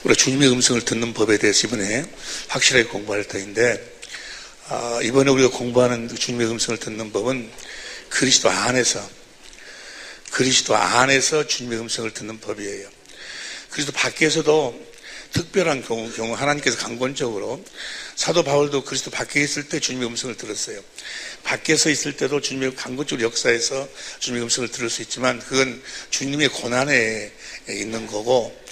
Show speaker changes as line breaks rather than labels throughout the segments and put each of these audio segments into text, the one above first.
우리가 주님의 음성을 듣는 법에 대해서 이번에 확실하게 공부할 터인데, 이번에 우리가 공부하는 주님의 음성을 듣는 법은 그리스도 안에서 주님의 음성을 듣는 법이에요. 그리스도 밖에서도 특별한 경우 하나님께서 강권적으로, 사도 바울도 그리스도 밖에 있을 때 주님의 음성을 들었어요. 밖에서 있을 때도 주님의 강권적으로 역사에서 주님의 음성을 들을 수 있지만 그건 주님의 고난에 있는 거고,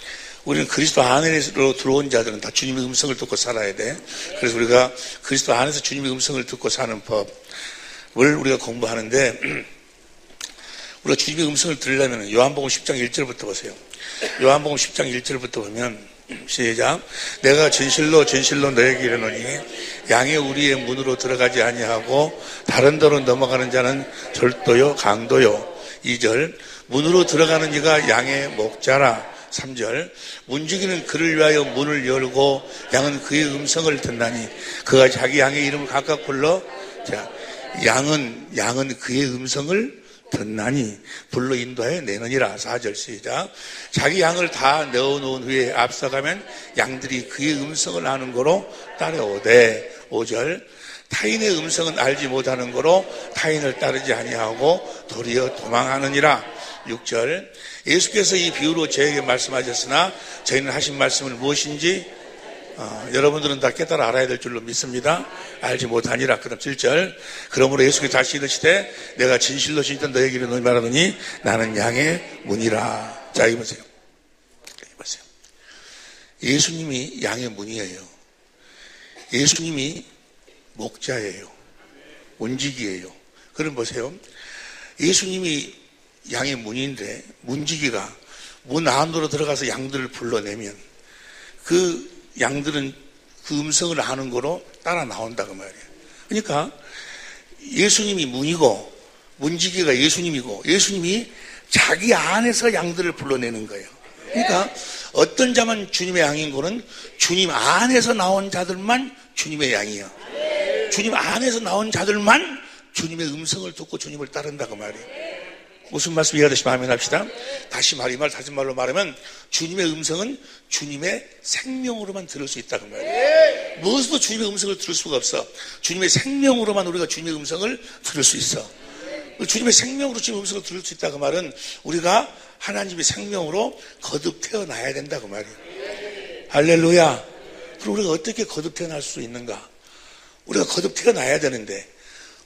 우리는 그리스도 안으로 들어온 자들은 다 주님의 음성을 듣고 살아야 돼. 그래서 우리가 그리스도 안에서 주님의 음성을 듣고 사는 법을 우리가 공부하는데, 우리가 주님의 음성을 들으려면 요한복음 10장 1절부터 보세요. 요한복음 10장 1절부터 보면, 시작. 내가 진실로 너에게 이르노니 양의 우리의 문으로 들어가지 아니하고 다른 데로 넘어가는 자는 절도요 강도요. 2절. 문으로 들어가는 이가 양의 목자라. 3절. 문지기는 그를 위하여 문을 열고 양은 그의 음성을 듣나니 그가 자기 양의 이름을 각각 불러, 자, 양은 그의 음성을 듣나니 불러 인도하여 내느니라. 4절 시작. 자기 양을 다 내어놓은 후에 앞서가면 양들이 그의 음성을 아는 거로 따라오되. 5절. 타인의 음성은 알지 못하는 거로 타인을 따르지 아니하고 도리어 도망하느니라. 6절. 예수께서 이 비유로 저에게 말씀하셨으나 저희는 하신 말씀을 무엇인지 여러분들은 다 깨달아 알아야 될 줄로 믿습니다. 알지 못하니라. 그 다음 7절. 그러므로 예수께서 다시 이르시되 내가 진실로 너에게 이르노니 말하더니 나는 양의 문이라. 자, 이거 보세요. 예수님이 양의 문이에요. 예수님이 목자예요. 문지기예요. 그럼 보세요. 예수님이 양의 문인데 문지기가 문 안으로 들어가서 양들을 불러내면 그 양들은 그 음성을 아는 거로 따라 나온다고 말이에요. 그러니까 예수님이 문이고 문지기가 예수님이고 예수님이 자기 안에서 양들을 불러내는 거예요. 그러니까 어떤 자만 주님의 양인 거는 주님 안에서 나온 자들만 주님의 양이에요. 주님 안에서 나온 자들만 주님의 음성을 듣고 주님을 따른다고 말이에요. 무슨 말씀 이해하시면 아멘 합시다. 다시 말로 말하면 주님의 음성은 주님의 생명으로만 들을 수 있다고 말이에요. 무엇으로 주님의 음성을 들을 수가 없어. 주님의 생명으로만 우리가 주님의 음성을 들을 수 있어. 주님의 생명으로 주님의 음성을 들을 수 있다고 말은 우리가 하나님의 생명으로 거듭 태어나야 된다고 말이에요. 할렐루야. 그럼 우리가 어떻게 거듭 태어날 수 있는가? 우리가 거듭 태어나야 되는데,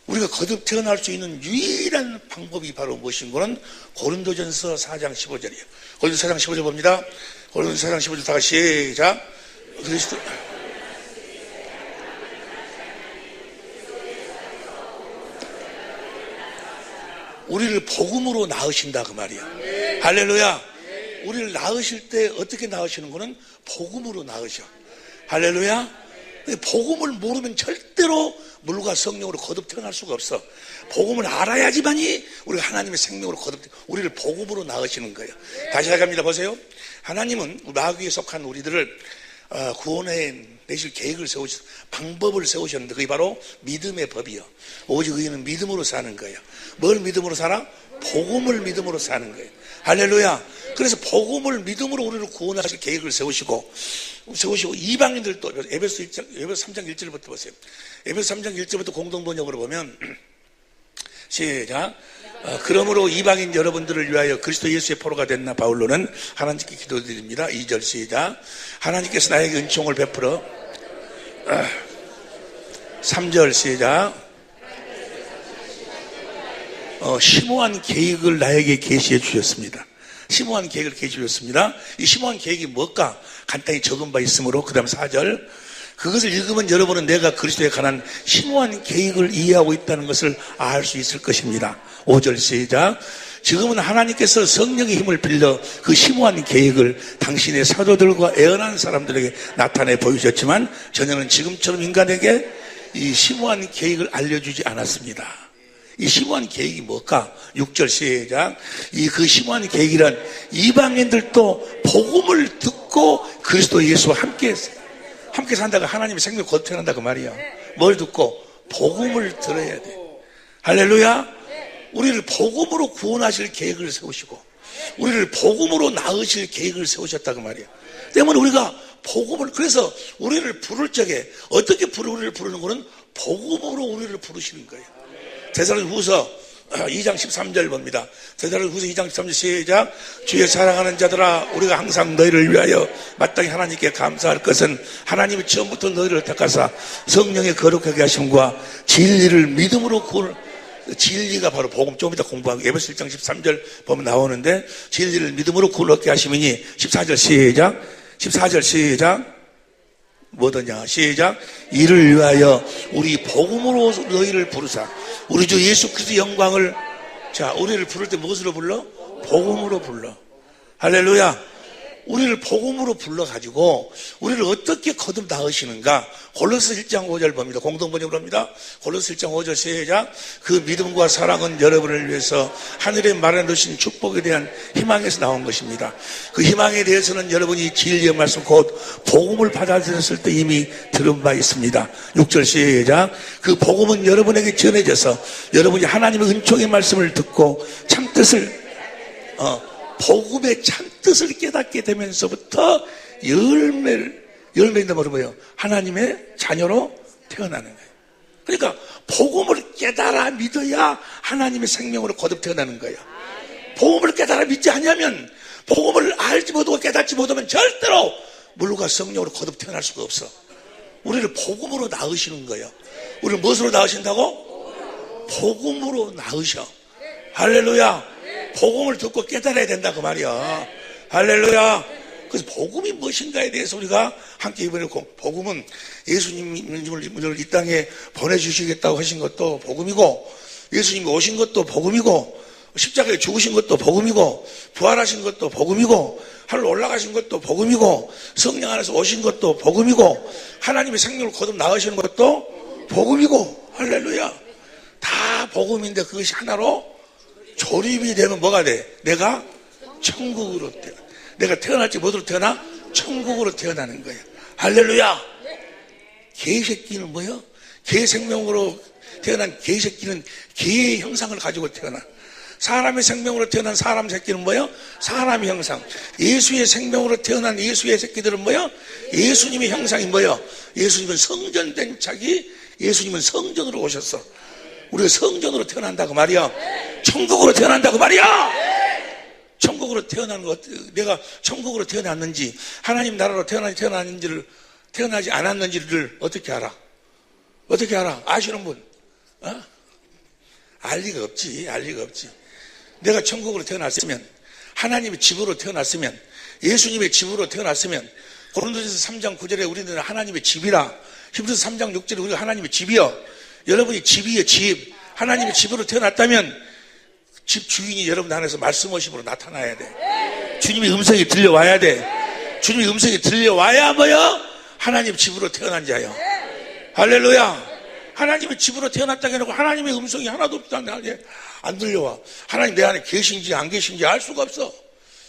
우리가 거듭 태어날 수 있는 유일한 방법이 바로 무엇인 거는 고린도전서 4장 15절이에요. 고린도서 4장 15절 봅니다. 고린도서 4장 15절 다 같이 시작. 그리스도 우리를 복음으로 낳으신다 그 말이야. 할렐루야. 우리를 낳으실 때 어떻게 낳으시는 거는 복음으로 낳으셔. 할렐루야. 복음을 모르면 절대로 물과 성령으로 거듭 태어날 수가 없어. 복음을 알아야지만이 우리가 하나님의 생명으로 우리를 복음으로 낳으시는 거예요. 다시 나갑니다. 보세요. 하나님은 마귀에 속한 우리들을 구원해 내실 계획을 세우셔서 방법을 세우셨는데 그게 바로 믿음의 법이요. 오직 의인은 믿음으로 사는 거예요. 뭘 믿음으로 살아? 복음을 믿음으로 사는 거예요. 할렐루야. 그래서 복음을 믿음으로 우리를 구원하실 계획을 세우시고 이방인들도 에베소 3장 1절부터 보세요. 에베소 3장 1절부터 공동번역으로 보면 시작. 그러므로 이방인 여러분들을 위하여 그리스도 예수의 포로가 된 나 바울로는 하나님께 기도드립니다. 2절 시작. 하나님께서 나에게 은총을 베풀어 3절 시작. 심오한 계획을 나에게 계시해 주셨습니다. 심오한 계획을 계시해 주셨습니다. 이 심오한 계획이 뭘까? 간단히 적은 바 있으므로 그 다음 4절. 그것을 읽으면 여러분은 내가 그리스도에 관한 심오한 계획을 이해하고 있다는 것을 알 수 있을 것입니다. 5절 시작. 지금은 하나님께서 성령의 힘을 빌려 그 심오한 계획을 당신의 사도들과 애언한 사람들에게 나타내 보이셨지만 전혀는 지금처럼 인간에게 이 심오한 계획을 알려주지 않았습니다. 이 심오한 계획이 뭘까? 6절 시작. 그 심오한 계획이란 이방인들도 복음을 듣고 그리스도 예수와 함께 산다고 하나님의 생명을 거듭 태어난다고 말이야. 뭘 듣고? 복음을 들어야 돼. 할렐루야. 우리를 복음으로 구원하실 계획을 세우시고 우리를 복음으로 낳으실 계획을 세우셨다고 말이야. 때문에 우리가 복음을, 그래서 우리를 부를 적에 어떻게 우리를 부르는 거는 복음으로 우리를 부르시는 거예요. 데살로니가후서 2장 13절 봅니다. 데살로니가후서 2장 13절 시작. 주의 사랑하는 자들아, 우리가 항상 너희를 위하여 마땅히 하나님께 감사할 것은 하나님이 처음부터 너희를 택하사 성령의 거룩하게 하심과 진리를 믿음으로 진리가 바로 복음. 좀 이따 공부하고 에베소 1장 13절 보면 나오는데, 진리를 믿음으로 구원 얻게 하심이니 14절 시작. 14절 시작. 뭐더냐 시작. 이를 위하여 우리 복음으로 너희를 부르사. 우리 주 예수 그리스도 영광을. 자, 우리를 부를 때 무엇으로 불러? 복음으로 불러. 할렐루야. 우리를 복음으로 불러가지고 우리를 어떻게 거듭 낳으시는가. 골로새 1장 5절 봅니다. 공동번역으로 합니다. 골로새 1장 5절 시작. 그 믿음과 사랑은 여러분을 위해서 하늘에 마련하신 축복에 대한 희망에서 나온 것입니다. 그 희망에 대해서는 여러분이 진리의 말씀 곧 복음을 받아들였을 때 이미 들은 바 있습니다. 6절 시작. 그 복음은 여러분에게 전해져서 여러분이 하나님의 은총의 말씀을 듣고 참뜻을 복음의 참뜻을 깨닫게 되면서부터 열매인데 뭐예요? 하나님의 자녀로 태어나는 거예요. 그러니까 복음을 깨달아 믿어야 하나님의 생명으로 거듭 태어나는 거예요. 복음을 깨달아 믿지 않으면, 복음을 알지 못하고 깨닫지 못하면 절대로 물과 성령으로 거듭 태어날 수가 없어. 우리를 복음으로 낳으시는 거예요. 우리를 무엇으로 낳으신다고? 복음으로 낳으셔. 할렐루야. 복음을 듣고 깨달아야 된다 그 말이야. 할렐루야. 그래서 복음이 무엇인가에 대해서 우리가 함께 이번에 복음은 예수님을 이 땅에 보내주시겠다고 하신 것도 복음이고, 예수님이 오신 것도 복음이고, 십자가에 죽으신 것도 복음이고, 부활하신 것도 복음이고, 하늘로 올라가신 것도 복음이고, 성령 안에서 오신 것도 복음이고, 하나님의 생명을 거듭 낳으시는 것도 복음이고. 할렐루야. 다 복음인데 그것이 하나로 조립이 되면 뭐가 돼? 내가 천국으로 태어나. 내가 태어날지 뭐로 태어나? 천국으로 태어나는 거예요. 할렐루야. 개새끼는 뭐예요? 개 생명으로 태어난 개새끼는 개의 형상을 가지고 태어나. 사람의 생명으로 태어난 사람 새끼는 뭐예요? 사람의 형상. 예수의 생명으로 태어난 예수의 새끼들은 뭐예요? 예수님의 형상이 뭐예요? 예수님은 성전된 자기, 예수님은 성전으로 오셨어. 우리가 성전으로 태어난다고 말이야. 천국으로 태어난다고 말이야. 천국으로 태어난 것, 내가 천국으로 태어났는지, 하나님 나라로 태어났는지를, 태어나지 않았는지를 어떻게 알아? 어떻게 알아? 아시는 분? 알 리가 없지. 알 리가 없지. 내가 천국으로 태어났으면, 하나님의 집으로 태어났으면, 예수님의 집으로 태어났으면, 고린도전서 3장 9절에 우리는 하나님의 집이라, 히브리서 3장 6절에 우리가 하나님의 집이여. 여러분이 집이에요. 집. 하나님의 집으로 태어났다면 집 주인이 여러분 안에서 말씀하심으로 나타나야 돼. 주님의 음성이 들려와야 돼. 주님의 음성이 들려와야 뭐요? 하나님 집으로 태어난 자요. 할렐루야. 하나님의 집으로 태어났다고 해놓고 하나님의 음성이 하나도 없다는데 안 들려와. 하나님 내 안에 계신지 안 계신지 알 수가 없어.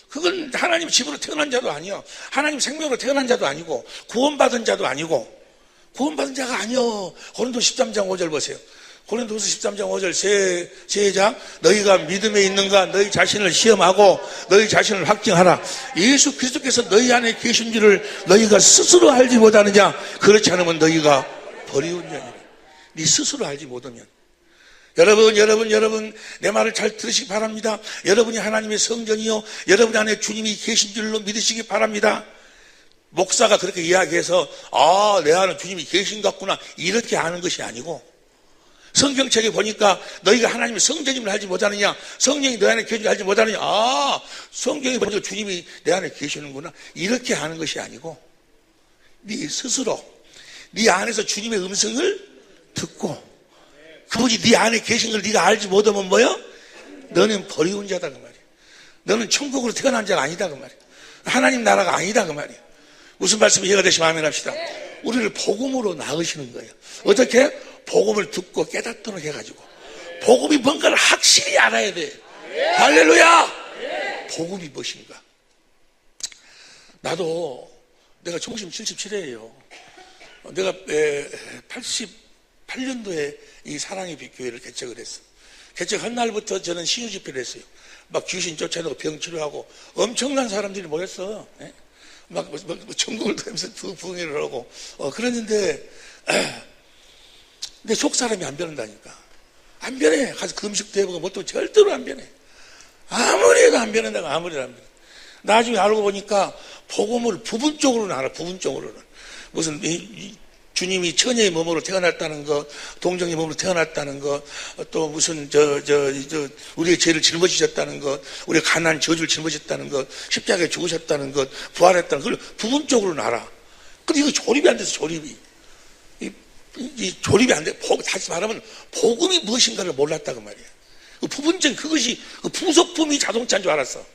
그건 하나님 집으로 태어난 자도 아니야. 하나님 생명으로 태어난 자도 아니고, 구원받은 자도 아니고, 구원받은 자가 아니요. 고린도서 13장 5절 보세요. 고린도서 13장 5절 시작. 너희가 믿음에 있는가 너희 자신을 시험하고 너희 자신을 확증하라. 예수 그리스도께서 너희 안에 계신 줄을 너희가 스스로 알지 못하느냐? 그렇지 않으면 너희가 버리운 자니라. 네 스스로 알지 못하면. 여러분 내 말을 잘 들으시기 바랍니다. 여러분이 하나님의 성전이요, 여러분 안에 주님이 계신 줄로 믿으시기 바랍니다. 목사가 그렇게 이야기해서 내 안에 주님이 계신 것 같구나 이렇게 아는 것이 아니고, 성경책에 보니까 너희가 하나님의 성전임을 알지 못하느냐, 성령이 너희 안에 계신 줄 알지 못하느냐, 성경에 보니까 주님이 내 안에 계시는구나 이렇게 아는 것이 아니고, 네 스스로 네 안에서 주님의 음성을 듣고 그분이 네 안에 계신 걸 네가 알지 못하면 뭐야? 너는 버리운 자다 그 말이야. 너는 천국으로 태어난 자가 아니다 그 말이야. 하나님 나라가 아니다 그 말이야. 무슨 말씀이 이해가 되시면 아멘 합시다. 우리를 복음으로 낳으시는 거예요. 어떻게? 복음을 듣고 깨닫도록 해가지고, 복음이 뭔가를 확실히 알아야 돼. 할렐루야. 복음이 무엇인가? 나도 내가 총심 77회예요. 내가 88년도에 이 사랑의 빛교회를 개척을 했어. 개척한 날부터 저는 신유 집회를 했어요. 막 귀신 쫓아내고 병 치료하고 엄청난 사람들이 모였어. 막 전국을 다니면서 부흥회를 하고 그랬는데 근데 속 사람이 안 변한다니까. 안 변해. 가서 금식도 해보고 뭐 또 절대로 안 변해. 아무리 해도 안 변한다고. 아무리 해도 안 변해. 나중에 알고 보니까 복음을 부분적으로는 알아. 부분적으로는 무슨 주님이 처녀의 몸으로 태어났다는 것, 동정의 몸으로 태어났다는 것, 또 무슨 우리의 죄를 짊어지셨다는 것, 우리의 가난 저주를 짊어지셨다는 것, 십자가에 죽으셨다는 것, 부활했다는 걸 부분적으로는 알아. 근데 이거 조립이 안 돼서 조립이. 이 조립이 안 돼. 다시 말하면 복음이 무엇인가를 몰랐다 그 말이야. 그 부분적인 그것이 그 부속품이 자동차인 줄 알았어.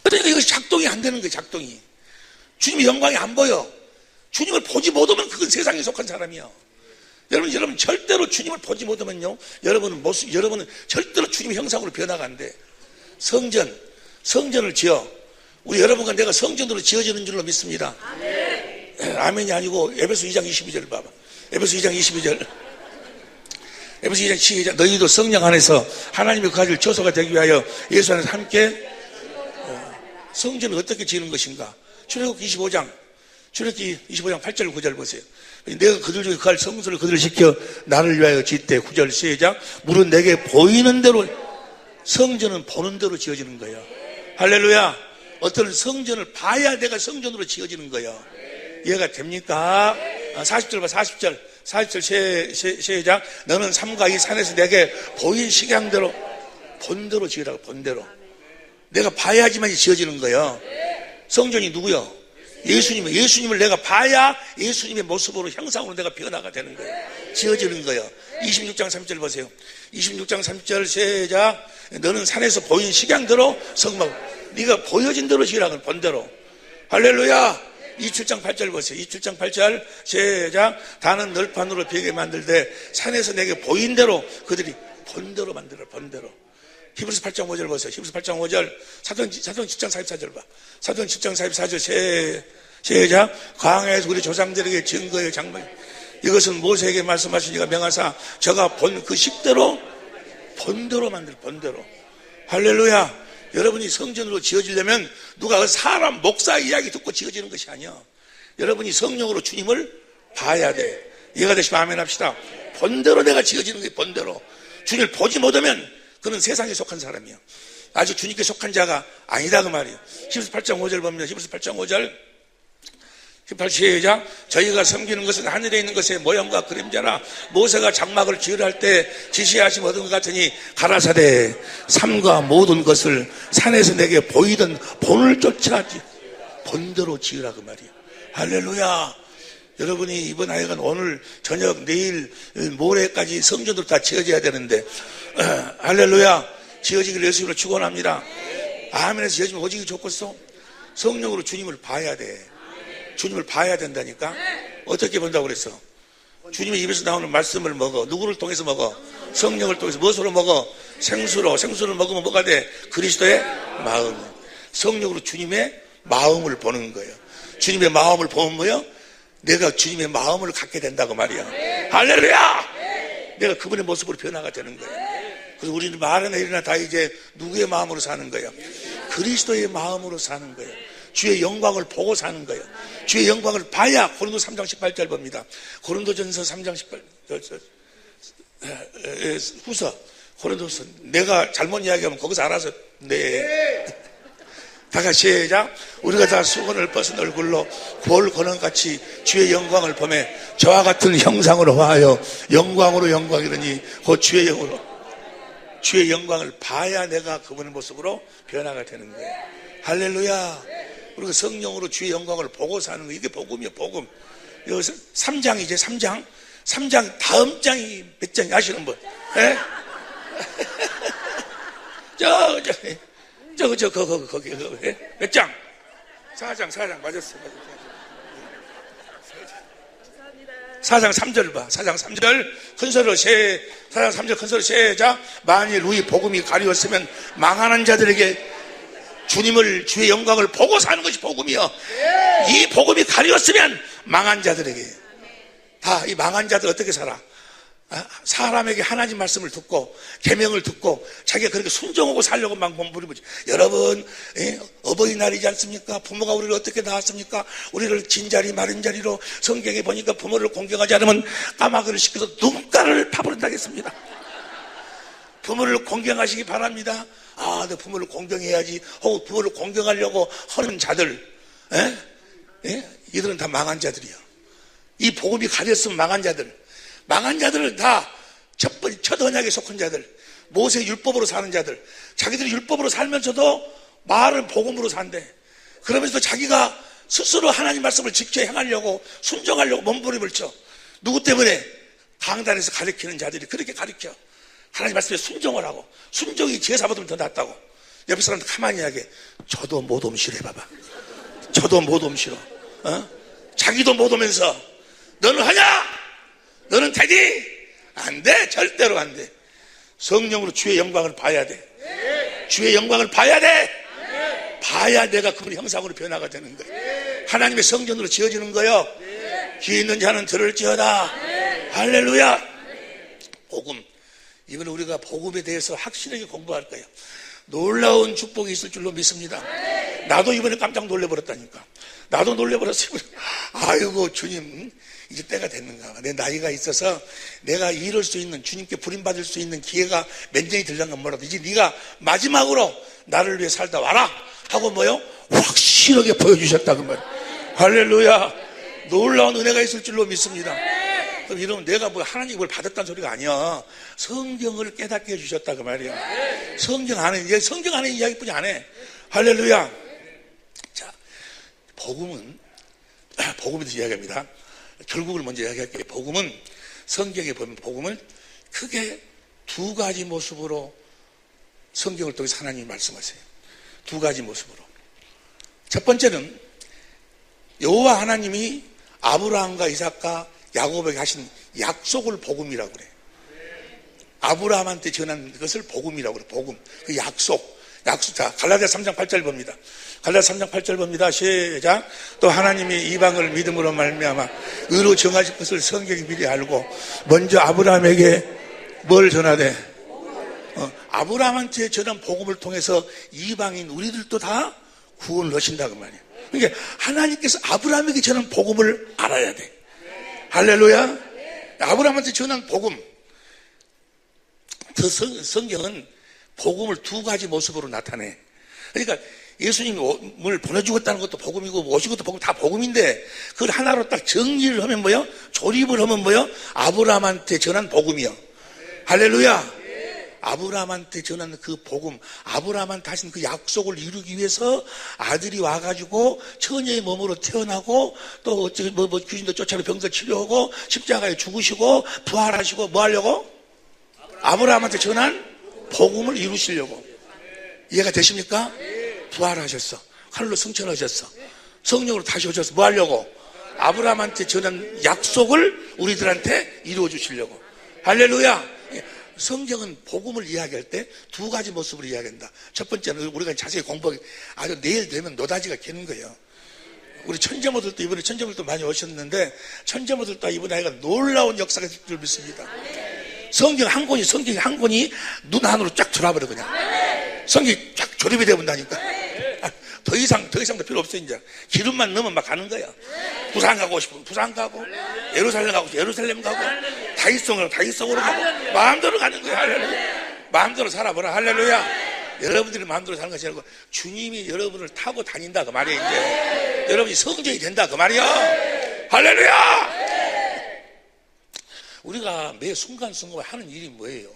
그러니까 이것이 작동이 안 되는 거예요. 작동이. 주님의 영광이 안 보여. 주님을 보지 못하면 그건 세상에 속한 사람이야. 여러분 절대로 주님을 보지 못하면요, 여러분은 절대로 주님의 형상으로 변화가 안 돼. 성전을 지어. 우리 여러분과 내가 성전으로 지어지는 줄로 믿습니다. 아멘이 아니고 에베소 2장 22절 봐봐. 에베소 2장 22절. 에베소 2장 12절. 너희도 성령 안에서 하나님의 그 가질 조소가 되기 위하여 예수 안에서 함께. 성전을 어떻게 지는 것인가? 출애굽기 25장 8절 9절 보세요. 내가 그들 중에 그할 성소를 그들을 시켜 나를 위하여 짓되 9절 시작. 물은 내게 보이는 대로. 성전은 보는 대로 지어지는 거예요. 할렐루야. 어떤 성전을 봐야 내가 성전으로 지어지는 거예요. 이해가 됩니까? 40절 봐. 40절 시작. 너는 삼가 이 산에서 내게 보인 식양대로 본대로 지으라고. 본대로. 내가 봐야지만 지어지는 거예요. 성전이 누구요? 예수님을 내가 봐야 예수님의 모습으로 형상으로 내가 변화가 되는 거예요. 지어지는 거예요. 26장 3절 보세요. 26장 3절 시작. 너는 산에서 보인 식양대로 성막. 네가 보여진 대로 지으라고. 본대로. 할렐루야. 27장 8절 보세요. 27장 8절 시작. 다는 널판으로 벽에 만들되 산에서 내게 보인 대로 그들이 본대로 만들어. 본대로. 히브리서 8장 5절 보세요. 히브리서 8장 5절. 사도행 10장 44절 봐. 사도행 10장 44절 시작. 광야에서 우리 조상들에게 증거의 장막. 이것은 모세에게 말씀하신 이가 명하사 저가 본 그 식대로 본대로 만들. 본대로. 할렐루야. 여러분이 성전으로 지어지려면 누가 그 사람 목사 이야기 듣고 지어지는 것이 아니야. 여러분이 성령으로 주님을 봐야 돼. 이해가 되시면 아멘 합시다. 본대로 내가 지어지는 거예요. 본대로. 주님을 보지 못하면 그는 세상에 속한 사람이에요. 아직 주님께 속한 자가 아니다 그 말이에요. 히브리서 8장 5절 보면 히브리서 8장 5절 18 시작. 저희가 섬기는 것은 하늘에 있는 것의 모형과 그림자라. 모세가 장막을 지으려 할 때 지시하심 얻은 것 같으니 가라사대 삶과 모든 것을 산에서 내게 보이던 본을 쫓아지 본대로 지으라 그 말이에요. 할렐루야. 여러분이 이번 하여간 오늘 저녁 내일 모레까지 성전으로 다 지어져야 되는데 할렐루야. 지어지기를 예수님으로 축원합니다. 아멘에서 지어지면 오직이 좋겠어. 성령으로 주님을 봐야 돼. 주님을 봐야 된다니까. 어떻게 본다고 그랬어? 주님의 입에서 나오는 말씀을 먹어. 누구를 통해서 먹어? 성령을 통해서. 무엇으로 먹어? 생수로. 생수를 먹으면 뭐가 돼? 그리스도의 마음. 성령으로 주님의 마음을 보는 거예요. 주님의 마음을 보면 뭐예요? 내가 주님의 마음을 갖게 된다고 말이야. 할렐루야. 내가 그분의 모습으로 변화가 되는 거예요. 그래서 우리는 말이나 일이나 다 이제 누구의 마음으로 사는 거예요? 그리스도의 마음으로 사는 거예요. 주의 영광을 보고 사는 거예요. 주의 영광을 봐야. 고린도 3장 18절 봅니다. 고린도전서 3장 18절 후서 고린도서. 내가 잘못 이야기하면 거기서 알아서 다 같이 시작. 우리가 다 수건을 벗은 얼굴로 볼 거는같이 주의 영광을 보며 저와 같은 형상으로 화하여 영광으로 영광이르니 곧 주의 영으로. 주의 영광을 봐야 내가 그분의 모습으로 변화가 되는 거예요. 할렐루야. 우리가 성령으로 주의 영광을 보고 사는 거. 이게 복음이에요. 복음. 여기서 3장이제 3장. 3장 다음 장이 몇 장이 아시는 분? 예? 거기 몇 장? 4장 맞았어. 4장 3절 봐. 4장 3절 큰소리로 4장 3절 큰소리로 시작. 만일 우리 복음이 가리웠으면 망하는 자들에게 주의 영광을 보고 사는 것이 복음이요. 이 복음이 가리웠으면 망한 자들에게. 다 이 망한 자들 어떻게 살아? 사람에게 하나님 말씀을 듣고 계명을 듣고 자기가 그렇게 순종하고 살려고 막 몸부림을. 여러분, 어버이날이지 않습니까? 부모가 우리를 어떻게 낳았습니까? 우리를 진자리 마른 자리로, 성경에 보니까 부모를 공경하지 않으면 까마귀를 시켜서 눈가를 파버린다겠습니다. 부모를 공경하시기 바랍니다. 아, 내 부모를 공경해야지 하고 부모를 공경하려고 하는 자들, 이들은 다 망한 자들이요. 이 복음이 가렸으면 망한 자들은 다 첫 언약에 속한 자들, 모세 율법으로 사는 자들, 자기들이 율법으로 살면서도 말은 복음으로 산대. 그러면서 자기가 스스로 하나님 말씀을 지켜 행하려고, 순종하려고 몸부림을 쳐. 누구 때문에? 강단에서 가르치는 자들이 그렇게 가르쳐. 하나님 말씀에 순종을 하고, 순종이 제사보다 더 낫다고. 옆에 사람들 가만히 하게, 저도 못 옴시러 해봐봐. 저도 못 옴시러. 자기도 못 오면서 너는 하냐? 너는 되니? 안 돼. 절대로 안 돼. 성령으로 주의 영광을 봐야 돼. 주의 영광을 봐야 돼. 봐야 내가 그분의 형상으로 변화가 되는 거예요. 하나님의 성전으로 지어지는 거예요. 귀 있는 자는 들을지어다. 할렐루야. 복음. 이번에 우리가 복음에 대해서 확실하게 공부할 거예요. 놀라운 축복이 있을 줄로 믿습니다. 나도 이번에 깜짝 놀래버렸다니까. 나도 놀래버렸어요. 아이고 주님, 이제 때가 됐는가. 내 나이가 있어서 내가 이룰 수 있는, 주님께 부림받을 수 있는 기회가 몇 년이 들려면 뭐라도 이제 네가 마지막으로 나를 위해 살다 와라 하고 뭐요? 확실하게 보여주셨다 그 말. 할렐루야. 놀라운 은혜가 있을 줄로 믿습니다. 그럼 이러면 내가 뭐 하나님 뭘 받았다는 소리가 아니야. 성경을 깨닫게 해주셨다 그 말이야. 성경 안에 이야기뿐이 안 해. 할렐루야. 자, 복음에 대해서 이야기합니다. 결국을 먼저 이야기할게요. 복음은, 성경에 보면 복음을 크게 두 가지 모습으로 성경을 통해서 하나님이 말씀하세요. 두 가지 모습으로. 첫 번째는 여호와 하나님이 아브라함과 이삭과 야곱에게 하신 약속을 복음이라고 그래요. 아브라함한테 전한 것을 복음이라고 그래요. 복음. 그 약속. 자, 갈라디아 3장 8절 봅니다. 갈라디아 3장 8절 봅니다. 시작. 또 하나님이 이방을 믿음으로 말미암아 의로 정하실 것을 성경이 미리 알고 먼저 아브라함에게 뭘 전하되? 아브라함한테 전한 복음을 통해서 이방인 우리들도 다 구원을 하신다 그 말이에요. 그러니까 하나님께서 아브라함에게 전한 복음을 알아야 돼. 할렐루야. 아브라함한테 전한 복음. 그 성경은 복음을 두 가지 모습으로 나타내. 그러니까 예수님을 보내주겠다는 것도 복음이고 오신 것도 복음, 다 복음인데 그걸 하나로 딱 정리를 하면 뭐요? 조립을 하면 뭐요? 아브라함한테 전한 복음이요. 할렐루야. 아브라함한테 전한 그 복음, 아브라함한테 하신 그 약속을 이루기 위해서 아들이 와가지고 처녀의 몸으로 태어나고 또 어찌 귀신도 쫓아내 병들 치료하고 십자가에 죽으시고 부활하시고 뭐 하려고? 아브라함한테 전한 복음을 이루시려고. 이해가 되십니까? 부활하셨어. 하늘로 승천하셨어. 성령으로 다시 오셔서 뭐 하려고? 아브라함한테 전한 약속을 우리들한테 이루어 주시려고. 할렐루야. 성경은 복음을 이야기할 때 두 가지 모습으로 이야기한다. 첫 번째는 우리가 자세히 공부하기, 아주 내일 되면 노다지가 개는 거예요. 우리 천재모들도 이번에 천재모들도 많이 오셨는데 천재모들도 이번에 아이가 놀라운 역사가 있을 줄 믿습니다. 성경이 한 권이 눈 안으로 쫙 들어와버려 그냥. 성경이 쫙 조립이 되어본다니까. 더 이상 더 필요 없어 이제. 기름만 넣으면 막 가는 거야. 부산 가고 싶으면 부산 가고, 예루살렘 가고 싶으면 예루살렘 가고, 다윗성으로 가고, 마음대로 가는 거야. 할렐루야. 마음대로 살아보라. 할렐루야. 여러분들이 마음대로 사는 것이 아니고 주님이 여러분을 타고 다닌다 그 말이야. 이제 여러분이 성전이 된다 그 말이야. 할렐루야. 우리가 매 순간순간 하는 일이 뭐예요?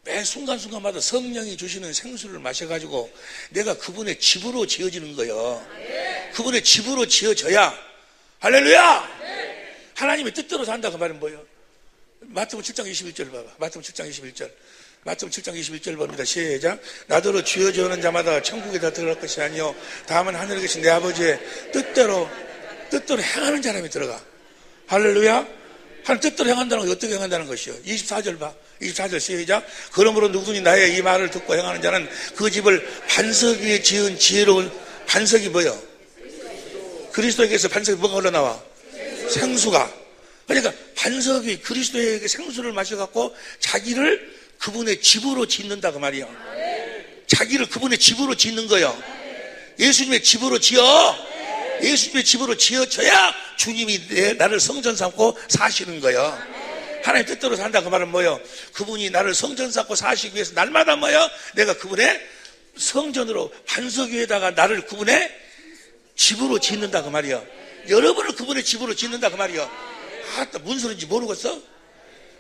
매 순간순간마다 성령이 주시는 생수를 마셔가지고 내가 그분의 집으로 지어지는 거예요. 그분의 집으로 지어져야. 할렐루야. 하나님의 뜻대로 산다 그 말은 뭐예요? 마태복음 7장 21절 봐봐. 마태복음 7장 21절. 마태복음 7장 21절 봅니다. 시작. 나더러 지어져 오는 자마다 천국에 다 들어갈 것이 아니요 다만 하늘에 계신 내 아버지의 뜻대로 행하는 사람이 들어가. 할렐루야. 하나님 뜻대로 행한다는 건 어떻게 행한다는 것이요? 24절 봐. 24절 시작. 그러므로 누구든지 나의 이 말을 듣고 행하는 자는 그 집을 반석 위에 지은 지혜로운 반석이 뭐요? 그리스도에게서 반석이 뭐가 흘러나와? 생수가. 그러니까 반석 위 그리스도에게 생수를 마셔갖고 자기를 그분의 집으로 짓는다 그 말이요. 자기를 그분의 집으로 짓는 거요. 예수님의 집으로 지어. 예수님의 집으로 지어져야 주님이 나를 성전 삼고 사시는 거예요. 하나님 뜻대로 산다 그 말은 뭐예요? 그분이 나를 성전 삼고 사시기 위해서 날마다 뭐예요? 내가 그분의 성전으로 반석 위에다가 나를 그분의 집으로 짓는다 그 말이에요. 여러분을 그분의 집으로 짓는다 그 말이에요. 무슨 소리인지 모르겠어?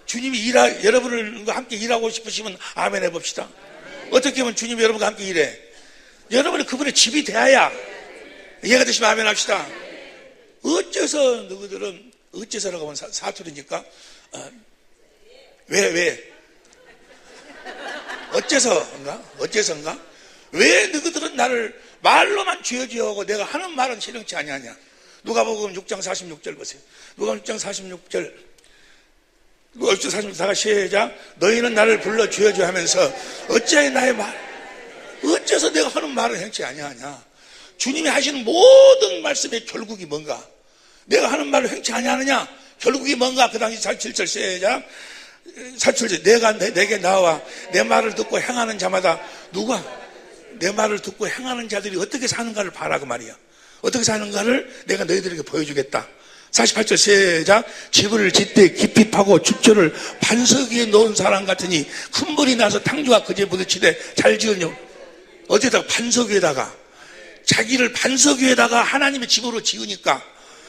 주님이 여러분과 함께 일하고 싶으시면 아멘 해봅시다. 어떻게 하면 주님이 여러분과 함께 일해? 여러분이 그분의 집이 돼야. 이해가 되시면 아멘 합시다. 어째서 너희들은, 어째서라고 하면 사투리니까 왜 어째서인가 왜 너희들은 나를 말로만 죄지어하고 내가 하는 말은 실행치 아니하냐. 누가복음 6장 46절 보세요. 누가복음 6장 46절 누가 6장 46절 시작. 너희는 나를 불러 죄지어 하면서 어찌하여 나의 말 어째서 내가 하는 말을 행치 아니하냐. 주님이 하시는 모든 말씀의 결국이 뭔가? 내가 하는 말을 행치 아니하느냐? 결국이 뭔가? 그 당시 47절 시작. 47절 내가 내게 나와 내 말을 듣고 행하는 자마다 누가? 내 말을 듣고 행하는 자들이 어떻게 사는가를 봐라 그 말이야. 어떻게 사는가를 내가 너희들에게 보여주겠다. 48절 시작. 집을 짓되 깊이 파고 축조를 반석 위에 놓은 사람 같으니 큰 불이 나서 탕주가 그제 부딪히되 잘 지으려. 어디다가? 반석 위에다가. 자기를 반석 위에다가 하나님의 집으로 지으니까.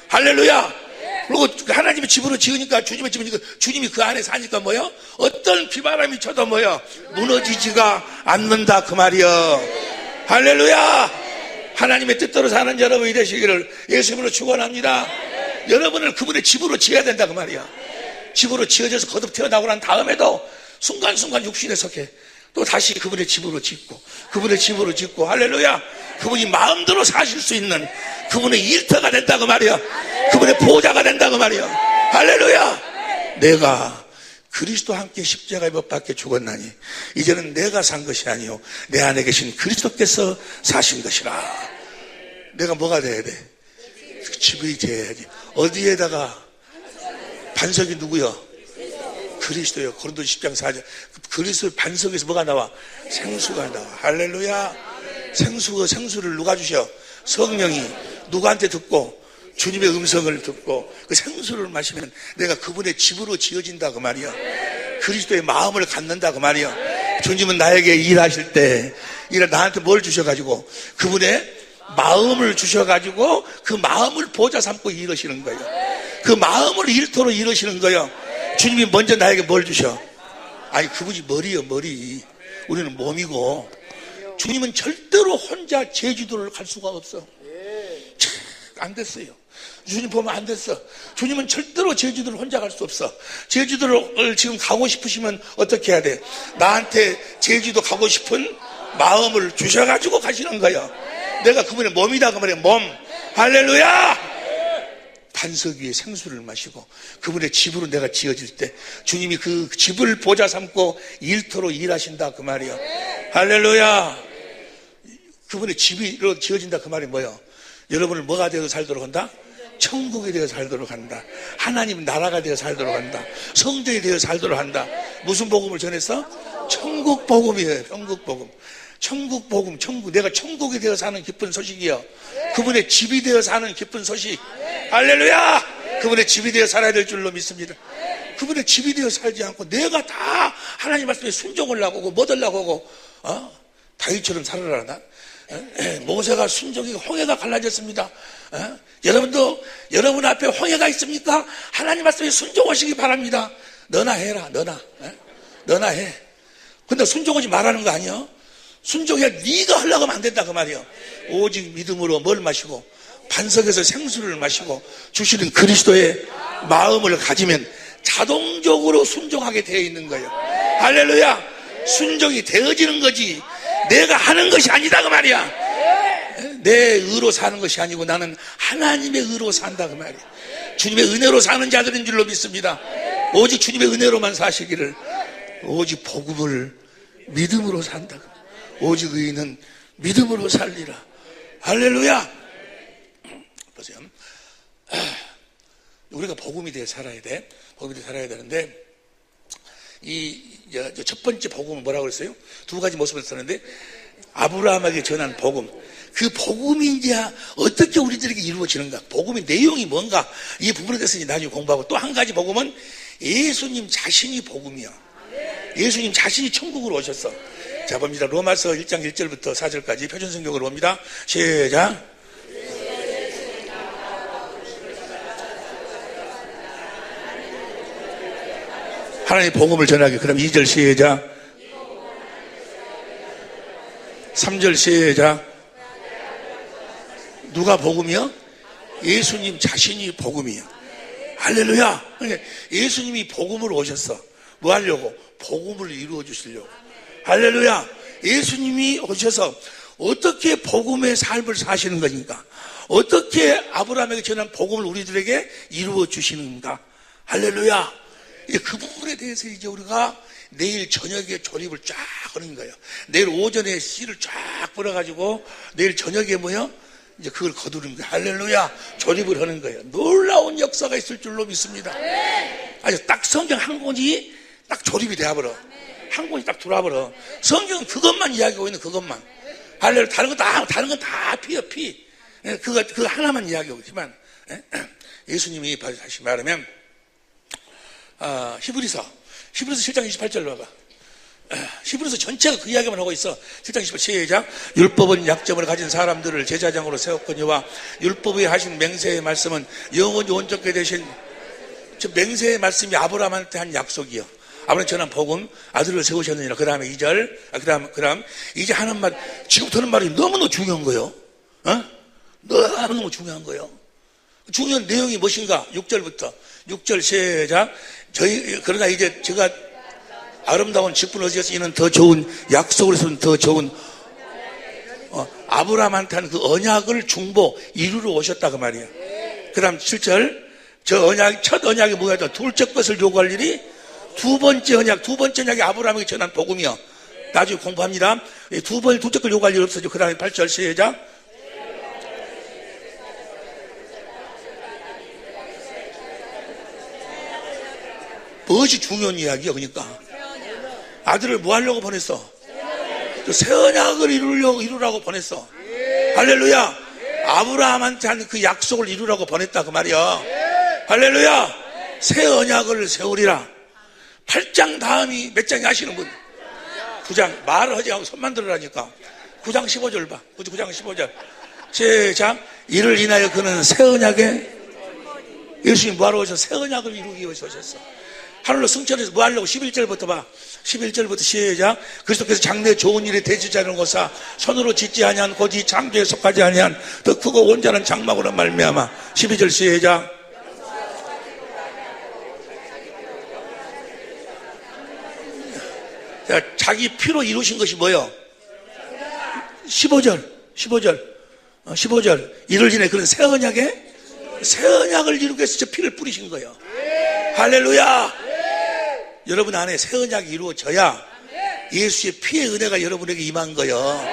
할렐루야. 그리고 하나님의 집으로 지으니까 주님의 집이니까 주님이 그 안에 사니까 뭐요? 어떤 비바람이 쳐도 뭐요? 무너지지가 않는다 그 말이요. 할렐루야. 하나님의 뜻대로 사는 여러분이 되시기를 예수님으로 축원합니다. 여러분을 그분의 집으로 지어야 된다 그 말이야. 집으로 지어져서 거듭 태어나고 난 다음에도 순간순간 육신에 속해 또 다시 그분의 집으로 짓고 그분의 집으로 짓고. 할렐루야. 그분이 마음대로 사실 수 있는 그분의 일터가 된다 그 말이야. 그분의 보좌가 된다 그 말이야. 할렐루야. 내가 그리스도와 함께 십자가에 못 박혀 죽었나니 이제는 내가 산 것이 아니요 내 안에 계신 그리스도께서 사신 것이라. 내가 뭐가 돼야 돼? 집이 돼야지. 어디에다가? 반석이 누구요? 그리스도요. 고린도 10장 4절. 그리스도 반석에서 뭐가 나와? 생수가 나와. 할렐루야. 생수를 누가 주셔? 성령이. 누구한테 듣고? 주님의 음성을 듣고 그 생수를 마시면 내가 그분의 집으로 지어진다 그 말이야. 그리스도의 마음을 갖는다 그 말이야. 주님은 나에게 일하실 때 나한테 뭘 주셔가지고 그분의 마음을 주셔가지고 그 마음을 보좌 삼고 이루시는 거예요. 그 마음을 일터로 이루시는 거예요. 주님이 먼저 나에게 뭘 주셔? 아니 그분이 머리요 머리. 우리는 몸이고. 주님은 절대로 혼자 제주도를 갈 수가 없어. 안 됐어요. 주님 보면 안 됐어. 주님은 절대로 제주도를 혼자 갈 수 없어. 제주도를 지금 가고 싶으시면 어떻게 해야 돼? 나한테 제주도 가고 싶은 마음을 주셔가지고 가시는 거예요. 내가 그분의 몸이다 그 말이에요. 몸. 할렐루야. 반석 위에 생수를 마시고 그분의 집으로 내가 지어질 때 주님이 그 집을 보좌 삼고 일터로 일하신다 그 말이에요. 할렐루야. 그분의 집으로 지어진다 그 말이 뭐예요? 여러분을 뭐가 되어서 살도록 한다? 천국에 되어 살도록 한다. 하나님 나라가 되어 살도록 한다. 성전이 되어 살도록 한다. 무슨 복음을 전했어? 천국 복음이에요. 천국 복음. 천국 복음. 천국. 내가 천국이 되어 사는 기쁜 소식이요. 그분의 집이 되어 사는 기쁜 소식. 할렐루야. 그분의 집이 되어 살아야 될 줄로 믿습니다. 그분의 집이 되어 살지 않고 내가 다 하나님 말씀에 순종을 하고 뭐 하려고 하고 다윗처럼 살아라. 나 모세가 순종이 홍해가 갈라졌습니다. 여러분도 여러분 앞에 홍해가 있습니까? 하나님 말씀에 순종하시기 바랍니다. 너나 해라. 너나 해. 근데 순종하지 말라는 거 아니야? 순종해야 네가 하려고 하면 안 된다 그 말이야. 오직 믿음으로 뭘 마시고 반석에서 생수를 마시고 주시는 그리스도의 마음을 가지면 자동적으로 순종하게 되어 있는 거예요. 할렐루야. 순종이 되어지는 거지 내가 하는 것이 아니다 그 말이야. 내 의로 사는 것이 아니고 나는 하나님의 의로 산다 그 말이야. 주님의 은혜로 사는 자들인 줄로 믿습니다. 오직 주님의 은혜로만 사시기를. 오직 복음을 믿음으로 산다. 오직 의인은 믿음으로 살리라. 할렐루야. 보세요. 우리가 복음이 되어 살아야 돼. 복음이 되어 살아야 되는데 이 첫 번째 복음은 뭐라고 그랬어요? 두 가지 모습을 썼는데 아브라함에게 전한 복음. 그 복음이 이제 어떻게 우리들에게 이루어지는가? 복음의 내용이 뭔가? 이 부분에 대해서 이제 나중에 공부하고, 또 한 가지 복음은 예수님 자신이 복음이야. 예수님 자신이 천국으로 오셨어. 자, 봅니다. 로마서 1장 1절부터 4절까지 표준성경으로 봅니다. 시작. 하나님의 복음을 전하기. 그럼 2절 시작. 3절 시작. 누가 복음이요? 예수님 자신이 복음이요. 할렐루야. 예수님이 복음으로 오셨어. 뭐 하려고? 복음을 이루어 주시려고. 할렐루야. 예수님이 오셔서 어떻게 복음의 삶을 사시는 거니까, 어떻게 아브라함에게 전한 복음을 우리들에게 이루어 주시는가. 할렐루야. 그 부분에 대해서 이제 우리가 내일 저녁에 조립을 쫙 하는 거예요. 내일 오전에 씨를 쫙 뿌려가지고 내일 저녁에 뭐요? 이제 그걸 거두는 거예요. 할렐루야. 조립을 하는 거예요. 놀라운 역사가 있을 줄로 믿습니다. 아주 딱 성경 한 권이 딱 조립이 되어버려. 한 권이 딱 들어와버려. 성경은 그것만 이야기하고 있는 그것만. 할렐루야. 다른 건 다 피요, 피. 그거 하나만 이야기하고 있지만, 예수님이 다시 말하면, 히브리서 7장 28절로 봐봐. 히브리서 전체가 그 이야기만 하고 있어. 7장 28절 시작. 율법은 약점을 가진 사람들을 제사장으로 세웠거니와 율법이 하신 맹세의 말씀은 영원히 온전케 되신, 저 맹세의 말씀이 아브라함한테 한 약속이요. 아브라함 전한 복음, 아들을 세우셨느니라. 그 다음에 2절, 그 다음 이제 하는 말, 지금부터 하는 말이 너무너무 중요한 거예요. 너무너무 중요한 거예요. 중요한 내용이 무엇인가? 6절부터 6절 시작. 그러나 이제 제가 아름다운 직분을 얻어서 이는 더 좋은 약속을 해서는 더 좋은 아브라함한테 한 그 언약을 중보 이루러 오셨다 그 말이야. 그 다음 7절. 저 언약, 첫 언약이 뭐야? 둘째 것을 요구할 일이 두 번째 언약이 아브라함에게 전한 복음이요. 나중에 공부합니다. 둘째 걸 요구할 일 없어져. 그 다음에 8절 시작. 무엇이 중요한 이야기야? 그러니까 아들을 뭐 하려고 보냈어? 새 언약을 이루라고 보냈어. 할렐루야. 아브라함한테 한 그 약속을 이루라고 보냈다 그 말이야. 할렐루야. 새 언약을 세우리라. 8장 다음이 몇 장이 아시는 분? 9장. 말을 하지 않고 손만 들으라니까. 9장 15절 봐. 9장 15절 시작. 이를 인하여 그는 새 언약에, 예수님 뭐하러 오셔서 새 언약을 이루기 위해서 오셨어. 하늘로 승천해서 뭐 하려고? 11절부터 봐. 11절부터 시작. 그리스도께서 장래 좋은 일에 대주자는 것사 손으로 짓지 아니한 곧 이 창조에 속하지 아니한 더 크고 온전한 장막으로 말미암아. 12절 시작. 자, 자기 피로 이루신 것이 뭐요? 15절. 이를 인해 그런 새 언약을 이루기 위해서 저 피를 뿌리신 거예요. 할렐루야. 여러분 안에 새 언약이 이루어져야 예수의 피의 은혜가 여러분에게 임한 거예요.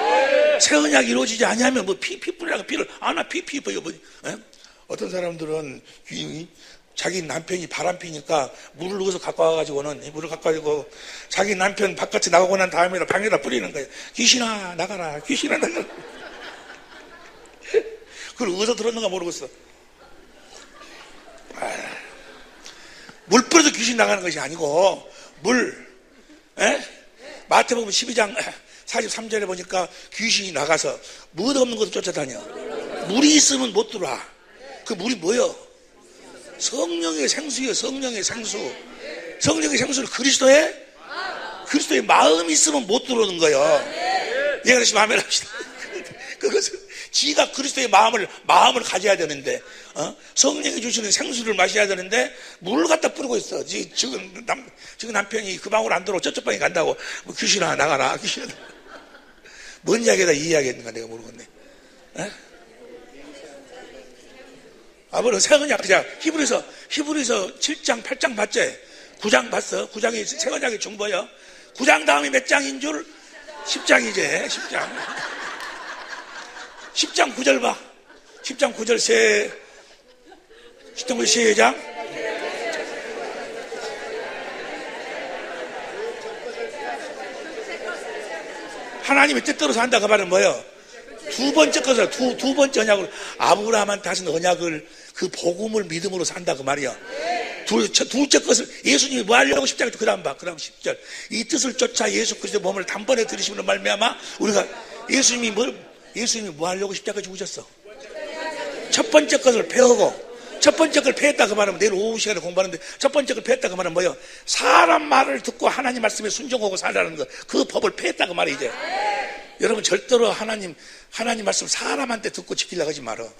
새 언약이 이루어지지 않으면 뭐 피 뿌리라고 피를 나 뭐, 어떤 사람들은 자기 남편이 바람피니까 물을 넣어서 갖고 와가지고는 물을 갖고 와가지고 자기 남편 바깥에 나가고 난 다음에 방에다 뿌리는 거예요. 귀신아 나가라. 귀신아 나가라. 그걸 어디서 들었는가 모르겠어. 물 뿌려서 귀신 나가는 것이 아니고 마태복음 12장 43절에 보니까 귀신이 나가서 물 없는 것을 쫓아다녀. 물이 있으면 못 들어와. 그 물이 뭐요? 성령의 생수요. 성령의 생수를 그리스도의 마음이 있으면 못 들어오는 거예요. 얘가 다시 마음에 합시다. 그것은 지가 그리스도의 마음을 가져야 되는데, 성령이 주시는 생수를 마셔야 되는데 물을 갖다 뿌리고 있어. 지금 남편이 그 방으로 안 들어오고 저쪽 방에 간다고 귀신아 나가라. 귀신아. 뭔 이야기다 이 이야기했는가 내가 모르겠네. 아버지 새언약. 히브리서 7장 8장 봤지? 9장 봤어? 9장이 새언약의 중보야. 9장 다음이 몇 장인 줄? 10장이지. 10장 9절 봐. 10장 9절 10장 9절 시작. 하나님의 뜻대로 산다 그 말은 뭐예요? 두 번째 것을 두 번째 언약으로 아브라함한테 하신 언약을 그 복음을 믿음으로 산다 그 말이야. 둘째 것을 예수님이 뭐 하려고 십자가 그 다음 10절 이 뜻을 쫓아 예수 그리스도의 몸을 단번에 들이심으로 말미암아 우리가 예수님이 뭐 하려고 십자가 죽으셨어? 첫 번째 것을 배우고 첫 번째 걸 패했다 그 말은 내일 오후 시간에 공부하는데 첫 번째 걸 패했다 그 말은 뭐예요? 사람 말을 듣고 하나님 말씀에 순종하고 살라는 거 그 법을 패했다 그 말이 이제. 여러분 절대로 하나님 말씀 사람한테 듣고 지키려고 하지 말어.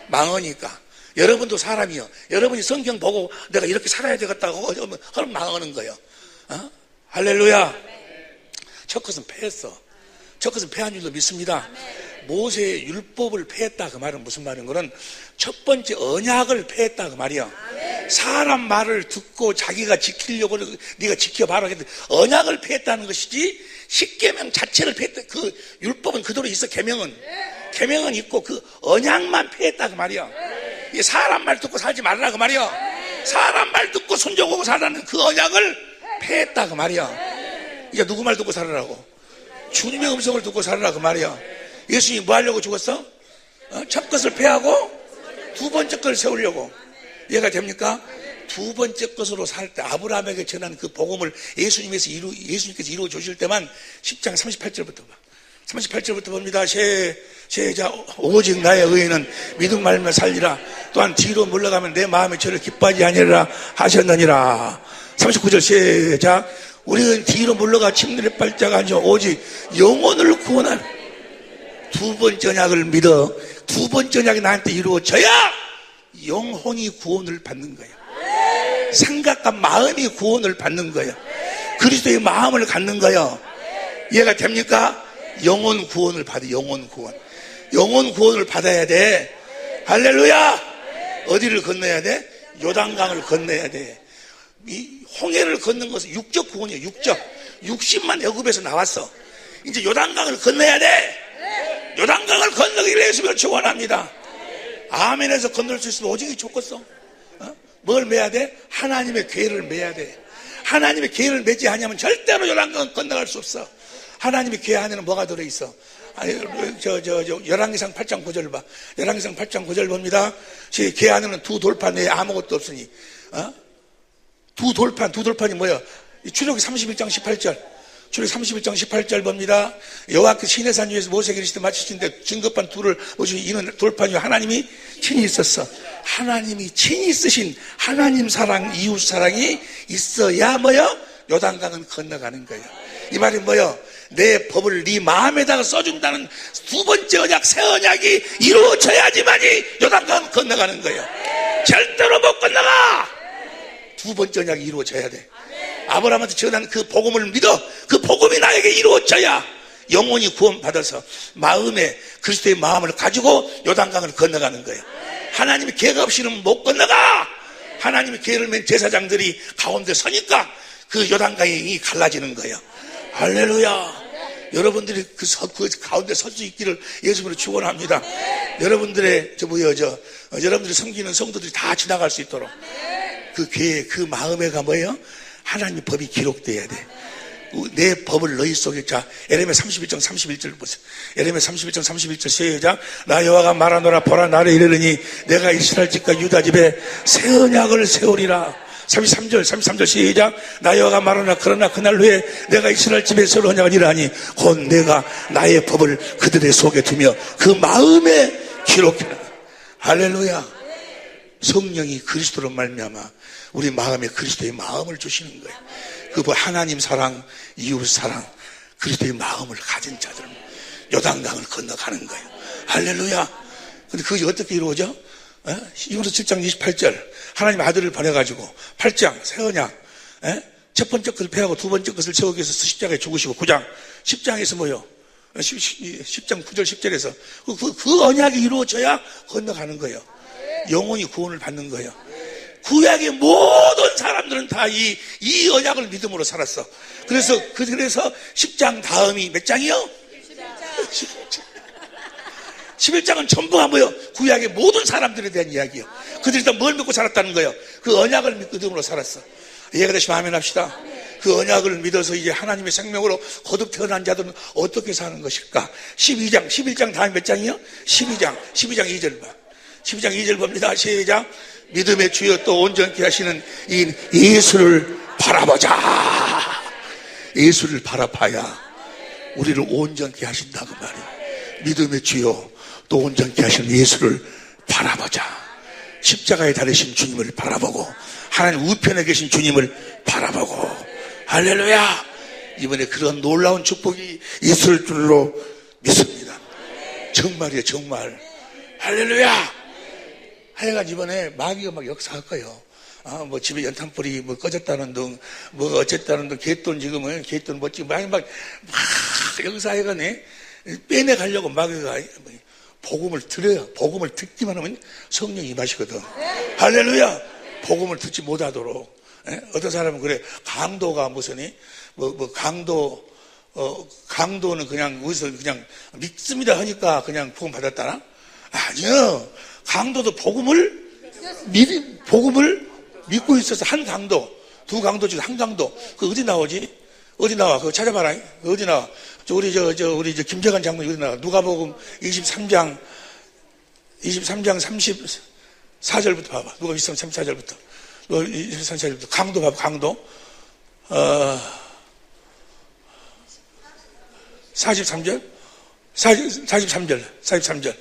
망하니까. 여러분도 사람이요. 여러분이 성경 보고 내가 이렇게 살아야 되겠다고 하면 망하는 거예요. 할렐루야. 첫 것은 패했어. 첫 것은 패한 줄로 믿습니다. 모세의 율법을 패했다 그 말은 무슨 말인 거는 첫 번째 언약을 패했다 그 말이야. 사람 말을 듣고 자기가 지키려고 네가 지켜봐라 했는데 언약을 패했다는 것이지 십계명 자체를 패했다. 그 율법은 그대로 있어. 계명은 있고 그 언약만 패했다 그 말이야. 사람 말 듣고 살지 말라 그 말이야. 사람 말 듣고 순종하고 살라는 그 언약을 패했다 그 말이야. 이제 누구 말 듣고 살으라고? 주님의 음성을 듣고 살으라 그 말이야. 예수님이 뭐 하려고 죽었어? 첫 것을 패하고 두 번째 것을 세우려고. 이해가 됩니까? 두 번째 것으로 살 때 아브라함에게 전한 그 복음을 예수님께서 이루어 주실 때만 10장 38절부터 봐. 38절부터 봅니다. 자 오직 나의 의인은 믿음 말며 살리라. 또한 뒤로 물러가면 내 마음이 저를 기뻐하지 아니하리라 하셨느니라. 39절 시작. 우리는 뒤로 물러가 침례의 발자가 아니라 오직 영혼을 구원할 두 번째 언약을 믿어. 두 번째 언약이 나한테 이루어져야 영혼이 구원을 받는 거예요. 생각과 마음이 구원을 받는 거예요. 그리스도의 마음을 갖는 거예요. 이해가 됩니까? 영혼 구원을 받아. 영혼 구원을 받아야 돼. 할렐루야. 어디를 건너야 돼? 요단강을 건너야 돼. 이 홍해를 걷는 것은 육적 구원이에요. 육신만 애굽에서 나왔어. 이제 요단강을 건너야 돼. 요단강을 건너기를 예수님을 축원합니다. 아멘에서 건널 수 있으면 오직이 좋겠어. 뭘 매야 돼? 하나님의 계를 매야 돼. 하나님의 계를 매지 않으면 절대로 요단강을 건너갈 수 없어. 하나님의 계 안에는 뭐가 들어있어? 열왕기상 8장 9절 봐. 열왕기상 8장 9절 봅니다. 계 안에는 두 돌판 외에 아무것도 없으니. 두 돌판이 뭐야? 출애굽기 31장 18절. 출애굽기 31장 18절 봅니다. 여호와께서 시내산 위에서 모세에게 이르시되 마치신데 증거판 둘을 보시고 이는 돌판 위에 하나님이 친히 있었어. 하나님이 친히 있으신 하나님 사랑, 이웃 사랑이 있어야 뭐요? 요단강은 건너가는 거예요. 이 말이 뭐요? 내 법을 네 마음에다가 써준다는 두 번째 언약, 새 언약이 이루어져야지만이 요단강은 건너가는 거예요. 절대로 못 건너가. 두 번째 언약이 이루어져야 돼. 아브라함한테 전한 그 복음을 믿어. 그 복음이 나에게 이루어져야 영혼이 구원받아서 마음에 그리스도의 마음을 가지고 요단강을 건너가는 거예요. 하나님의 계가 없이는 못 건너가. 하나님의 계를 맨 제사장들이 가운데 서니까 그 요단강이 갈라지는 거예요. 할렐루야. 여러분들이 그 가운데 설 수 있기를 예수님으로 축원합니다. 여러분들의 여러분들이 섬기는 성도들이 다 지나갈 수 있도록 그 계에 그 마음에가 뭐예요? 하나님의 법이 기록돼야 돼. 내 법을 너희 속에. 자, 에레미야 31장 31절 보세요. 에레미야 31장 31절 시작. 나 여호와가 말하노라. 보라 나를 이르르니 내가 이스라엘 집과 유다 집에 새 언약을 세우리라. 33절 시작. 나 여호와가 말하노라. 그러나 그날 후에 내가 이스라엘 집에 새로운 언약을 이르하니 곧 내가 나의 법을 그들의 속에 두며 그 마음에 기록해라. 할렐루야. 성령이 그리스도로 말미암아 우리 마음에 그리스도의 마음을 주시는 거예요. 그 하나님 사랑, 이웃 사랑, 그리스도의 마음을 가진 자들은 요단강을 건너가는 거예요. 할렐루야. 근데 그게 어떻게 이루어져? 이브리서 7장 28절 하나님 아들을 보내가지고 8장 새 언약 첫 번째 것을 패하고 두 번째 것을 세우기 위해서 십자가에 죽으시고 9장 10장에서 뭐요? 10장 9절 10절에서 그 언약이 이루어져야 건너가는 거예요. 영혼이 구원을 받는 거예요. 구약의 모든 사람들은 다 이 언약을 믿음으로 살았어. 그래서 10장 다음이 몇 장이요? 11장은 전부가 뭐예요? 구약의 모든 사람들에 대한 이야기예요. 그들이 다 뭘 믿고 살았다는 거예요? 그 언약을 믿음으로 살았어. 이해가 되시면 아멘 합시다. 그 언약을 믿어서 이제 하나님의 생명으로 거듭 태어난 자들은 어떻게 사는 것일까? 11장 다음 몇 장이요? 12장 2절 봐. 12장 2절 봅니다. 시작. 믿음의 주여 또 온전케 하시는 이 예수를 바라보자. 예수를 바라봐야 우리를 온전케 하신다고 말이야. 믿음의 주여 또 온전케 하시는 예수를 바라보자. 십자가에 달리신 주님을 바라보고 하나님 우편에 계신 주님을 바라보고. 할렐루야. 이번에 그런 놀라운 축복이 있을 줄로 믿습니다. 정말이에요, 정말. 할렐루야. 하여간 이번에 마귀가 막 역사할 거예요. 뭐 집에 연탄불이 뭐 꺼졌다는 둥, 뭐 어쨌다는 둥, 개돈 지금은 개돈 멋지고 막 역사하여간에 빼내가려고 마귀가 복음을 들어요. 복음을 듣기만 하면 성령이 임하시거든. 할렐루야. 복음을 듣지 못하도록. 어떤 사람은 그래. 강도가 무슨 강도는 그냥 어디서 그냥 믿습니다 하니까 그냥 복음 받았다나? 아니요. 강도도 복음을 믿고 있어서 한 강도, 두 강도 중에 한 강도. 그 어디 나오지? 어디 나와? 그거 찾아봐라. 어디 나와? 우리 김재관 장로님 어디 나와? 누가복음 23장 34절부터 봐봐. 누가 34절부터. 34절부터. 강도 봐봐, 강도. 43절? 43절.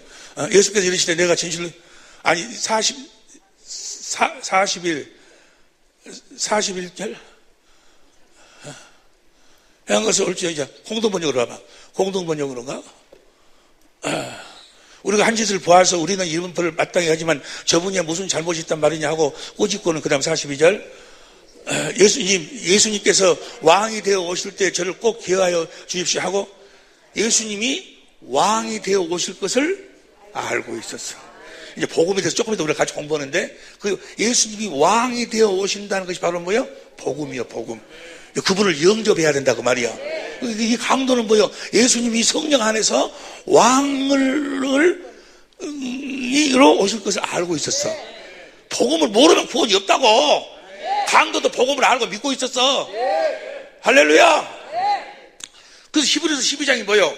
예수께서 이르시되 내가 진실로, 아니, 41절? 한 것을 옳지, 이제, 공동번역으로 봐봐. 공동번역으로인가? 우리가 한 짓을 보아서 우리는 이런 벌을 마땅히 하지만 저분이 무슨 잘못이 있단 말이냐 하고 꼬집고는 그 다음 42절. 예수님께서 왕이 되어 오실 때 저를 꼭 기억하여 주십시오 하고 예수님이 왕이 되어 오실 것을 알고 있었어. 이제 복음에 대해서 조금 더 우리가 같이 공부하는데 그 예수님이 왕이 되어 오신다는 것이 바로 뭐예요? 복음이요, 복음. 그분을 영접해야 된다고 말이야. 이 강도는 뭐예요? 예수님이 성령 안에서 왕으로 오실 것을 알고 있었어. 복음을 모르면 구원이 없다고. 강도도 복음을 알고 믿고 있었어. 할렐루야. 그래서 히브리서 12장이 뭐예요?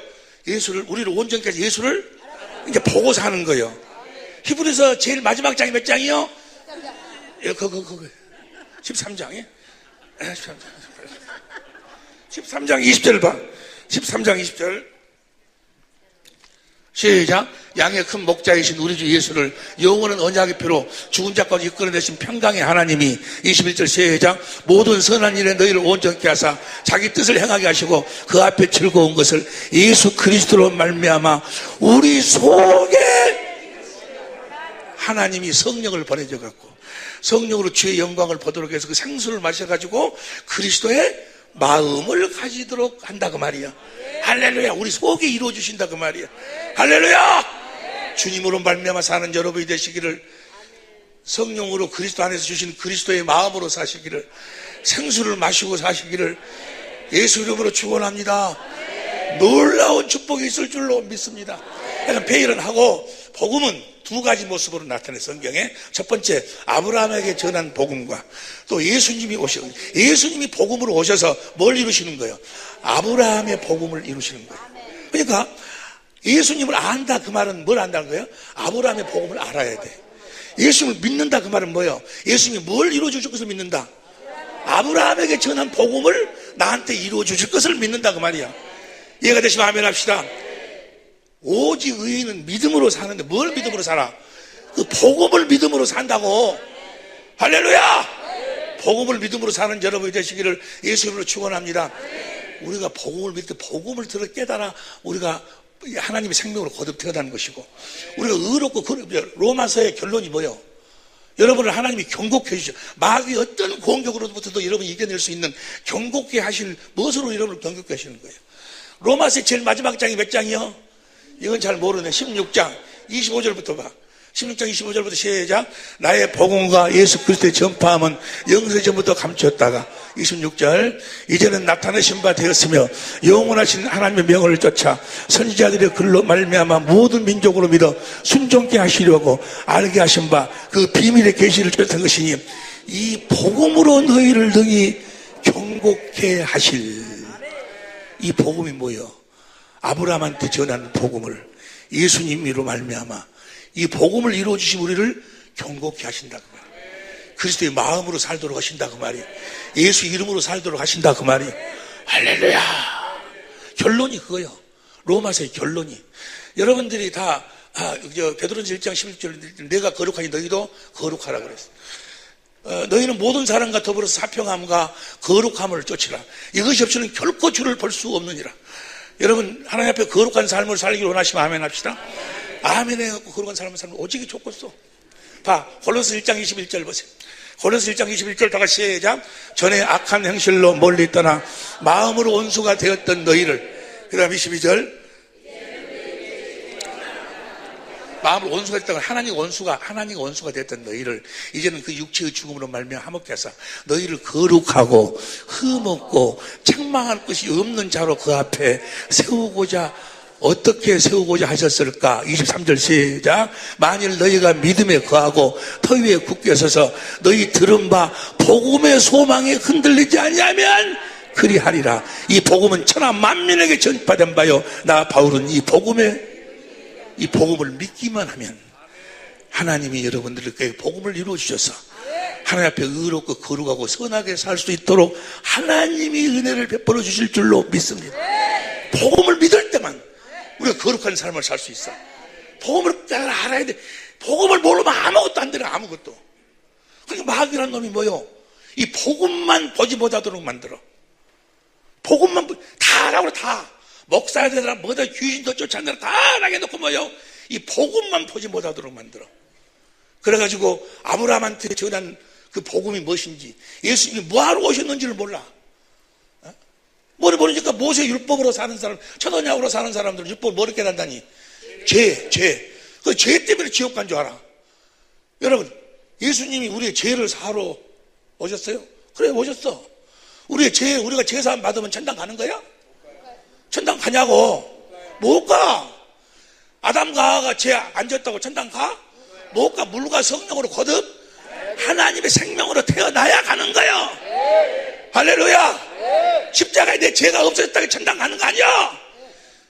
우리를 온전케 해서 예수를 이제 보고 사는 거예요. 히브리서 제일 마지막 장이 몇 장이요? 13장이에요? 13장 20절 봐. 13장 20절. 시작. 양의 큰 목자이신 우리 주 예수를 영원한 언약의 피로 죽은 자까지 이끌어내신 평강의 하나님이 21절 시작. 모든 선한 일에 너희를 온전케 하사 자기 뜻을 행하게 하시고 그 앞에 즐거운 것을 예수 그리스도로 말미암아 우리 속에 하나님이 성령을 보내줘갖고 성령으로 주의 영광을 보도록 해서 그 생수를 마셔가지고 그리스도의 마음을 가지도록 한다고 말이야. 할렐루야. 우리 속에 이루어주신다고 말이야. 할렐루야. 주님으로 말미암아 사는 여러분이 되시기를, 성령으로 그리스도 안에서 주신 그리스도의 마음으로 사시기를, 생수를 마시고 사시기를 예수 이름으로 축원합니다. 놀라운 축복이 있을 줄로 믿습니다. 그러니까 베일은 하고 복음은 두 가지 모습으로 나타내 성경에. 첫 번째, 아브라함에게 전한 복음과 또 예수님이 예수님이 복음으로 오셔서 뭘 이루시는 거예요? 아브라함의 복음을 이루시는 거예요. 그러니까 예수님을 안다 그 말은 뭘 안다는 거예요? 아브라함의 복음을 알아야 돼. 예수님을 믿는다 그 말은 뭐예요? 예수님이 뭘 이루어주실 것을 믿는다. 아브라함에게 전한 복음을 나한테 이루어주실 것을 믿는다 그 말이야. 이해가 되시면 아멘 합시다. 오직 의인은 믿음으로 사는데 뭘 믿음으로 살아? 그 복음을 믿음으로 산다고. 할렐루야. 복음을 믿음으로 사는 여러분이 되시기를 예수 이름으로 축원합니다. 우리가 복음을 믿을 때 복음을 들어 깨달아 우리가 하나님의 생명으로 거듭 태어나는 것이고, 우리가 의롭고 로마서의 결론이 뭐예요? 여러분을 하나님이 경고해 주죠. 마귀 어떤 공격으로부터도 여러분이 이겨낼 수 있는 경고케 하실 무엇으로 여러분을 경고케 하시는 거예요? 로마서의 제일 마지막 장이 몇 장이요? 이건 잘 모르네. 16장 25절부터 봐. 16장 25절부터 시작. 나의 복음과 예수 그리스도의 전파함은 영세전부터 감추었다가 26절. 이제는 나타내신 바 되었으며 영원하신 하나님의 명을 쫓아 선지자들의 글로 말미암아 모든 민족으로 믿어 순종케 하시려고 알게 하신 바 그 비밀의 계시를 쫓은 것이니 이 복음으로 너희를 등이 경고케 하실. 이 복음이 뭐예요? 아브라함한테 전한 복음을 예수님으로 말미암아 이 복음을 이루어주신 우리를 경고케 하신다 그 말이에요. 그리스도의 마음으로 살도록 하신다 그 말이에요. 예수 이름으로 살도록 하신다 그 말이에요. 할렐루야. 결론이 그거예요. 로마서의 결론이. 여러분들이 다 베드로전서 1장 11절 내가 거룩하니 너희도 거룩하라 그랬어. 너희는 모든 사람과 더불어서 사평함과 거룩함을 쫓으라. 이것이 없이는 결코 주를 볼 수 없느니라. 여러분 하나님 앞에 거룩한 삶을 살기를 원하시면 아멘 합시다. 아멘 해갖고 거룩한 삶을 살면 오직이 좋겠어. 봐, 골로새 1장 21절 보세요. 골로새 1장 21절 다 같이 시작. 전에 악한 행실로 멀리 떠나 마음으로 원수가 되었던 너희를. 그 다음 22절 마음으로 원수가 됐다고 하나님 원수가 됐던 너희를 이제는 그 육체의 죽음으로 말미암아 화목케 하사 너희를 거룩하고 흠없고 책망할 것이 없는 자로 그 앞에 세우고자 어떻게 세우고자 하셨을까? 23절 시작. 만일 너희가 믿음에 거하고 터 위에 굳게 서서 너희 들은 바 복음의 소망에 흔들리지 아니하면 그리하리라. 이 복음은 천하 만민에게 전파된 바요. 나 바울은 이 복음을 믿기만 하면 하나님이 여러분들에게 복음을 이루어 주셔서 하나님 앞에 의롭고 거룩하고 선하게 살 수 있도록 하나님이 은혜를 베풀어 주실 줄로 믿습니다. 복음을 믿을 때만 우리가 거룩한 삶을 살 수 있어. 복음을 알아야 돼. 복음을 모르면 아무것도 안 되는 아무것도. 그러니까 마귀라는 놈이 뭐요? 이 복음만 보지 못하도록 만들어. 복음만 다 하라고 다. 목사야 되더라 뭐다 귀신도 쫓아내라 다 하게 해놓고 뭐요? 이 복음만 보지 못하도록 만들어. 그래가지고 아브라함한테 전한 그 복음이 무엇인지 예수님이 뭐하러 오셨는지를 몰라. 뭐를 모르니까 모세 율법으로 사는 사람 천언약으로 사는 사람들은 율법을 뭐를 깨닫다니? 죄. 그 죄 때문에 지옥 간 줄 알아. 여러분 예수님이 우리의 죄를 사러 오셨어요? 그래 오셨어. 우리의 죄 우리가 죄사함 받으면 천당 가는 거야? 천당 가냐고? 못 가. 아담과 하와가 죄 안 졌다고 천당 가? 못 가. 물과 성령으로 거듭 하나님의 생명으로 태어나야 가는 거예요. 할렐루야. 십자가에 내 죄가 없어졌다고 천당 가는 거 아니야.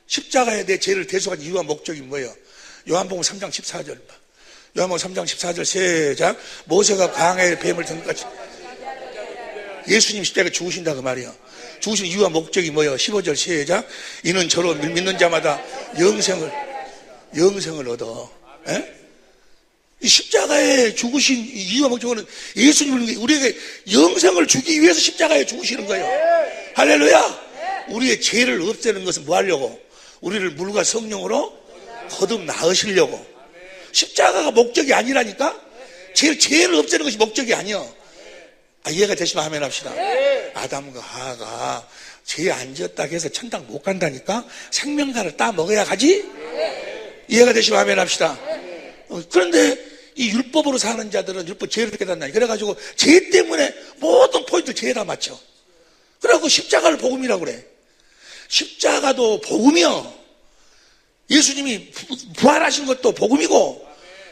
십자가에 내 죄를 대속한 이유와 목적이 뭐예요? 요한복음 3장 14절 봐. 요한복음 3장 14절 시작. 모세가 광야에 뱀을 든 것같이 예수님 십자가에 죽으신다 그 말이야. 죽으신 이유와 목적이 뭐예요? 15절 시작. 이는 저로 믿는 자마다 영생을 얻어. 에? 이 십자가에 죽으신 이유와 목적은 예수님을 우리에게 영생을 주기 위해서 십자가에 죽으시는 거예요. 할렐루야. 우리의 죄를 없애는 것은 뭐 하려고? 우리를 물과 성령으로 거듭 나으시려고. 십자가가 목적이 아니라니까? 죄를 없애는 것이 목적이 아니야. 이해가 되시면 아멘 합시다. 아담과 하와가 죄 안 지었다고 해서 천당 못 간다니까? 생명사를 따 먹어야 가지? 이해가 되시면 아멘 합시다. 그런데 이 율법으로 사는 자들은 율법 죄를 깨닫나니 그래가지고 죄 때문에 모든 포인트 죄에다 맞춰. 그래갖고 십자가를 복음이라고 그래. 십자가도 복음이요. 예수님이 부활하신 것도 복음이고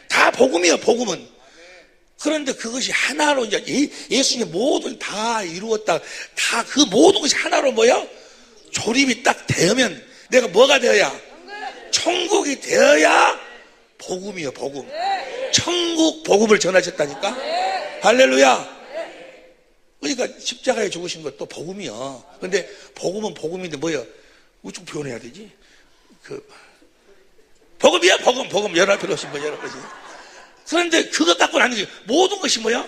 다 복음이요. 복음은. 그런데 그것이 하나로 이제 예수님의 모든 다 이루었다. 다 그 모든 것이 하나로 뭐야? 조립이 딱 되면 내가 뭐가 되어야? 천국이 되어야 복음이요. 복음. 천국 복음을 전하셨다니까. 할렐루야. 그러니까 십자가에 죽으신 것도 복음이요. 근데 복음은 복음인데 뭐야? 우측 표현해야 되지? 복음이야. 복음. 여러 필요 없이 뭐 여러 가지. 그런데 그것 갖고는 아니지. 모든 것이 뭐야?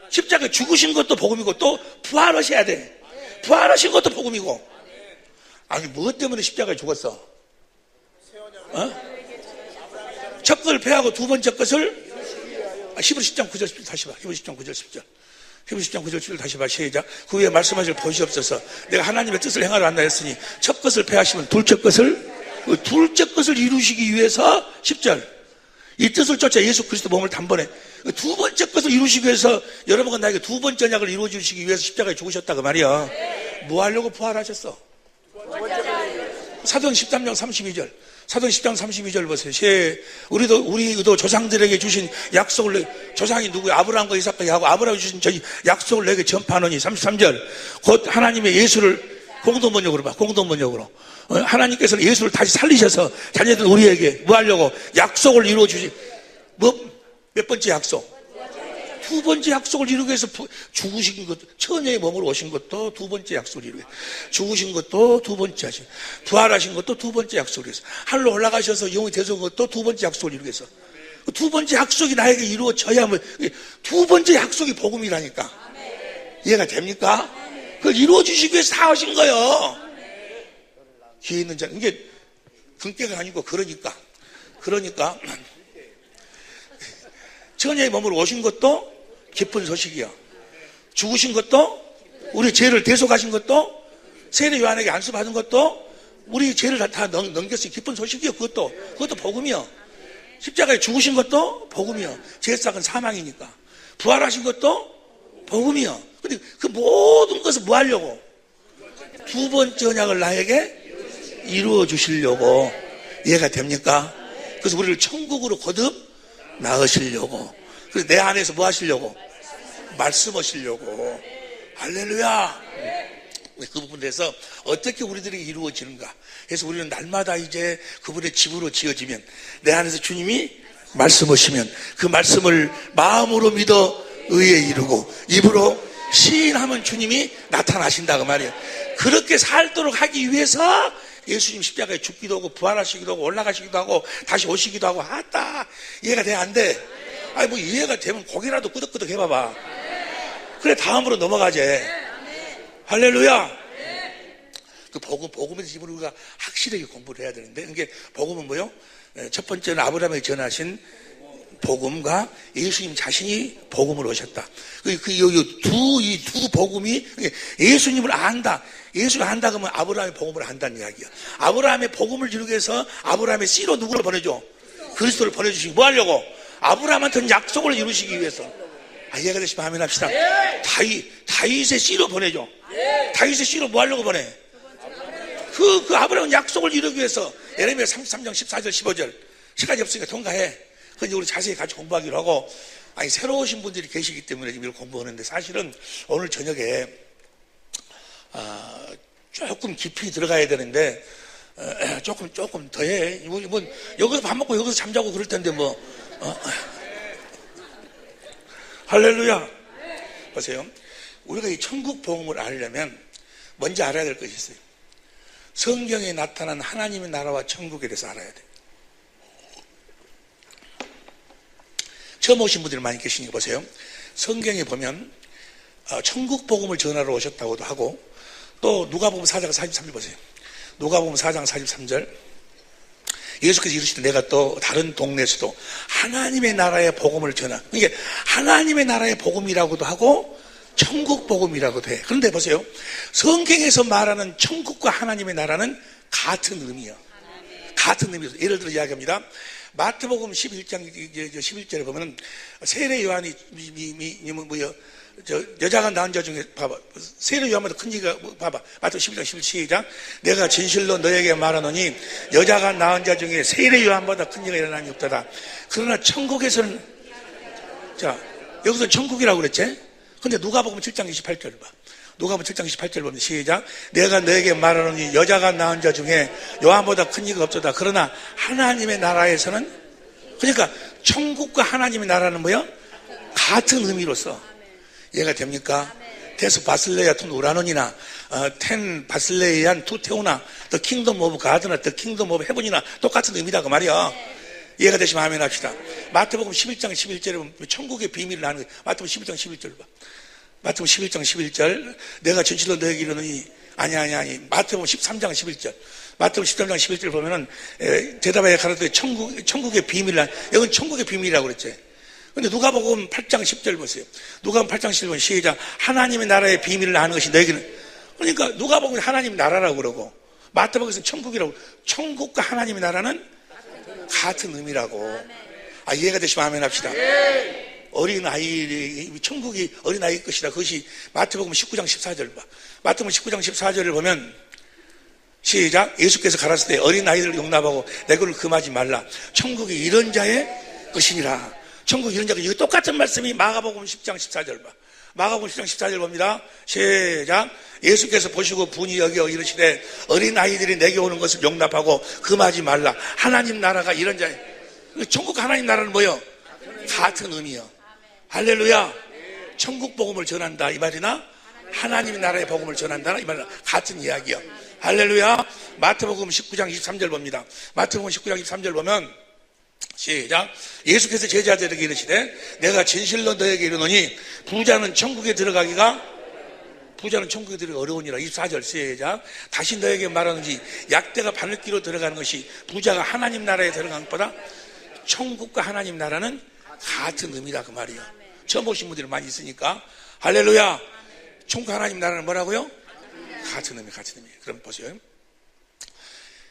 십자가에 죽으신 것도 복음이고 또 부활하셔야 돼. 부활하신 것도 복음이고. 아니 무엇 때문에 십자가에 죽었어? 첫 것을 패하고 두 번째 것을 히브리 10장 9절 10절 다시 봐. 히브리 10장 9절 10절. 히브리 10장 9절 10절 다시 봐. 시작. 그 위에 말씀하실 것이 없어서 내가 하나님의 뜻을 행하러 한다 했으니 첫 것을 패하시면 둘째 것을 이루시기 위해서 10절. 이 뜻을 쫓아 예수 그리스도 몸을 단번에 두 번째 것을 이루시기 위해서 여러분과 나에게 두 번째 언약을 이루어 주시기 위해서 십자가에 죽으셨다 그 말이야. 뭐 하려고 부활하셨어? 사도행 13장 32절. 사도행 10장 32절 보세요. 우리도 조상들에게 주신 약속을, 조상이 누구예요? 아브라함과 이삭과 야곱, 아브라함이 주신 저희 약속을 내게 전파하노니. 33절. 곧 하나님의 예수를, 공동번역으로 봐, 공동번역으로. 하나님께서는 예수를 다시 살리셔서 자녀들 우리에게 뭐 하려고? 약속을 이루어 주시. 몇 번째 약속? 두 번째 약속을 이루기 위해서 죽으신 것, 처녀의 몸으로 오신 것도 두 번째 약속을 이루기 위해서, 죽으신 것도 두 번째 하신, 부활하신 것도 두 번째 약속을 위해서, 하늘로 올라가셔서 영원히 되소은 것도 두 번째 약속을 이루기 위해서. 두 번째 약속이 나에게 이루어져야만, 두 번째 약속이 복음이라니까. 이해가 됩니까? 그걸 이루어주시기 위해서 다 하신 거예요. 뒤에 있는 자, 이게 등대가 아니고 그러니까 처녀의 몸으로 오신 것도 기쁜 소식이야. 죽으신 것도, 우리 죄를 대속하신 것도, 세례 요한에게 안수받은 것도, 우리 죄를 다 넘겼으니 기쁜 소식이요. 그것도 복음이요. 십자가에 죽으신 것도 복음이요. 죄삭은 사망이니까. 부활하신 것도 복음이요. 근데 그 모든 것을 뭐 하려고? 두 번째 언약을 나에게 이루어 주시려고. 이해가 됩니까? 그래서 우리를 천국으로 거듭 나으시려고. 그래서 내 안에서 뭐 하시려고? 말씀하시려고. 할렐루야. 그 부분에서 어떻게 우리들이 이루어지는가. 그래서 우리는 날마다 이제 그분의 집으로 지어지면, 내 안에서 주님이 말씀하시면 그 말씀을 마음으로 믿어 의에 이루고 입으로 시인하면 주님이 나타나신다고 말이에요. 그렇게 살도록 하기 위해서 예수님 십자가에 죽기도 하고 부활하시기도 하고 올라가시기도 하고 다시 오시기도 하고. 아따, 이해가 돼 안 돼? 아니 뭐 이해가 되면 고개라도 끄덕끄덕 해봐봐. 그래 다음으로 넘어가지. 할렐루야. 그 복음의 집을 우리가 확실하게 공부를 해야 되는데, 이게 복음은 뭐요? 첫 번째는 아브라함에게 전하신 복음과 예수님 자신이 복음을 오셨다. 이 두 복음이, 예수님을 안다. 예수를 안다 그러면 아브라함의 복음을 안다는 이야기야. 아브라함의 복음을 이루기 위해서 아브라함의 씨로 누구를 보내줘? 그리스도를 보내주시기 뭐 하려고? 아브라함한테는 약속을 이루시기 위해서. 이해가 되시면 아멘 합시다. 다윗의 씨로 보내줘. 다윗의 씨로 뭐 하려고 보내? 그 아브라함은 약속을 이루기 위해서. 예레미야 33장 14절 15절. 시간이 없으니까 통과해. 그런데 우리 자세히 같이 공부하기로 하고. 새로 오신 분들이 계시기 때문에 지금 이걸 공부하는데, 사실은 오늘 저녁에 조금 깊이 들어가야 되는데 조금 더 해. 뭐 여기서 밥 먹고 여기서 잠자고 그럴 텐데 뭐. 할렐루야. 보세요. 우리가 이 천국 복음을 알려면 먼저 알아야 될 것이 있어요. 성경에 나타난 하나님의 나라와 천국에 대해서 알아야 돼. 처음 오신 분들이 많이 계시니까 보세요. 성경에 보면 천국 복음을 전하러 오셨다고도 하고, 또 누가복음 4장 43절 보세요. 누가복음 4장 43절. 예수께서 이르시되 내가 또 다른 동네에서도 하나님의 나라의 복음을 전하. 이게 하나님의 나라의 복음이라고도 하고 천국 복음이라고도 해. 그런데 보세요. 성경에서 말하는 천국과 하나님의 나라는 같은 의미예요. 같은 의미에서. 예를 들어 이야기합니다. 마태복음 11장 11절에 보면 세례 요한이 여자가 낳은 자 중에 봐봐. 세례 요한보다 큰 이가 봐봐. 마태복음 11장 11절 시작. 내가 진실로 너에게 말하노니 여자가 낳은 자 중에 세례 요한보다 큰 이가 일어남이 없다다. 그러나 천국에서는, 자 여기서 천국이라고 그랬지. 근데 누가복음 7장 28절을 봐. 누가복음 7장 28절 보면 시작. 내가 너에게 말하노니 여자가 낳은 자 중에 요한보다 큰 이가 없도다. 그러나 하나님의 나라에서는, 그러니까 천국과 하나님의 나라는 뭐요? 같은 의미로서. 이해가 됩니까? 테스 바슬레야 툰 우라논이나 텐 바슬레이안 투 테오나 더 킹덤 오브 가드나 더 킹덤 오브 헤븐이나 똑같은 의미다 그 말이야. 이해가 되시면 아멘 합시다. 마태복음 11장 11절에 보면 천국의 비밀을 아는 거예요. 마태복음 11장 11절 봐. 마태복음 11장 11절. 내가 진실로 너에게 이르노니 아니. 마태복음 13장 11절. 마태복음 13장 11절 보면은 대답하여 가라사대 천국의 비밀을 아는, 여기는 천국의 비밀이라고 그랬지. 근데 누가복음 8장 10절 보세요. 누가복음 8장 10절 보면 시작. 하나님의 나라의 비밀을 아는 것이 너에게는, 그러니까 누가복음은 하나님의 나라라고 그러고 마태복음에서는 천국이라고. 천국과 하나님의 나라는 같은 의미라고. 이해가 되시면 아멘 합시다. 어린아이, 천국이 어린아이의 것이다. 그것이 마태복음 19장 14절 봐. 마태복음 19장 14절을 보면 시작. 예수께서 가라사대 어린아이들을 용납하고 내고를 금하지 말라. 천국이 이런 자의 것이니라. 천국이 이런 자가, 이거 똑같은 말씀이 마가복음 10장 14절 봐. 마가복음 10장 14절 봅니다. 시작. 예수께서 보시고 분이 여겨 이르시되 어린아이들이 내게 오는 것을 용납하고 금하지 말라. 하나님 나라가 이런 자의, 천국 하나님 나라는 뭐요? 같은 의미요. 할렐루야. 천국 복음을 전한다 이 말이나 하나님 나라의 복음을 전한다 이 말이나 같은 이야기요. 할렐루야. 마태복음 19장 23절 봅니다. 마태복음 19장 23절 보면 시작. 예수께서 제자들에게 이르시되 내가 진실로 너에게 이르노니 부자는 천국에 들어가기 어려우니라. 24절 시작. 다시 너에게 말하는지 약대가 바늘기로 들어가는 것이 부자가 하나님 나라에 들어간 것보다 천국과 하나님 나라는 같은 의미다 그 말이에요. 처음 오신 분들이 많이 있으니까. 할렐루야. 천국 하나님 나라는 뭐라고요? 같은 의미. 그럼 보세요.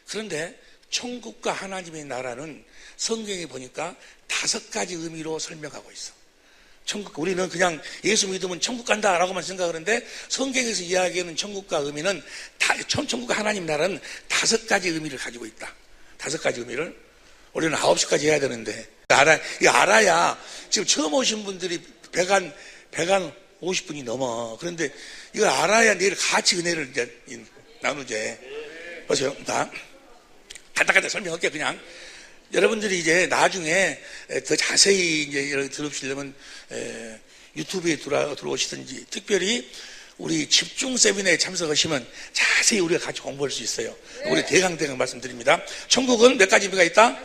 그런데 천국과 하나님의 나라는 성경에 보니까 5가지 의미로 설명하고 있어. 천국, 우리는 그냥 예수 믿으면 천국 간다라고만 생각하는데 성경에서 이야기하는 천국과 의미는 천국과 하나님 나라는 5가지 의미를 가지고 있다. 5가지 의미를 우리는 9시까지 해야 되는데 알아야 지금 처음 오신 분들이 150분이 넘어. 그런데 이걸 알아야 내일 같이 은혜를 이제 나누지. 보세요. 간단하게 설명할게요. 그냥 여러분들이 이제 나중에 더 자세히 이제 들으시려면 유튜브에 들어오시든지 특별히 우리 집중 세미나에 참석하시면 자세히 우리가 같이 공부할 수 있어요. 우리 대강 말씀드립니다. 천국은 몇 가지 의미가 있다?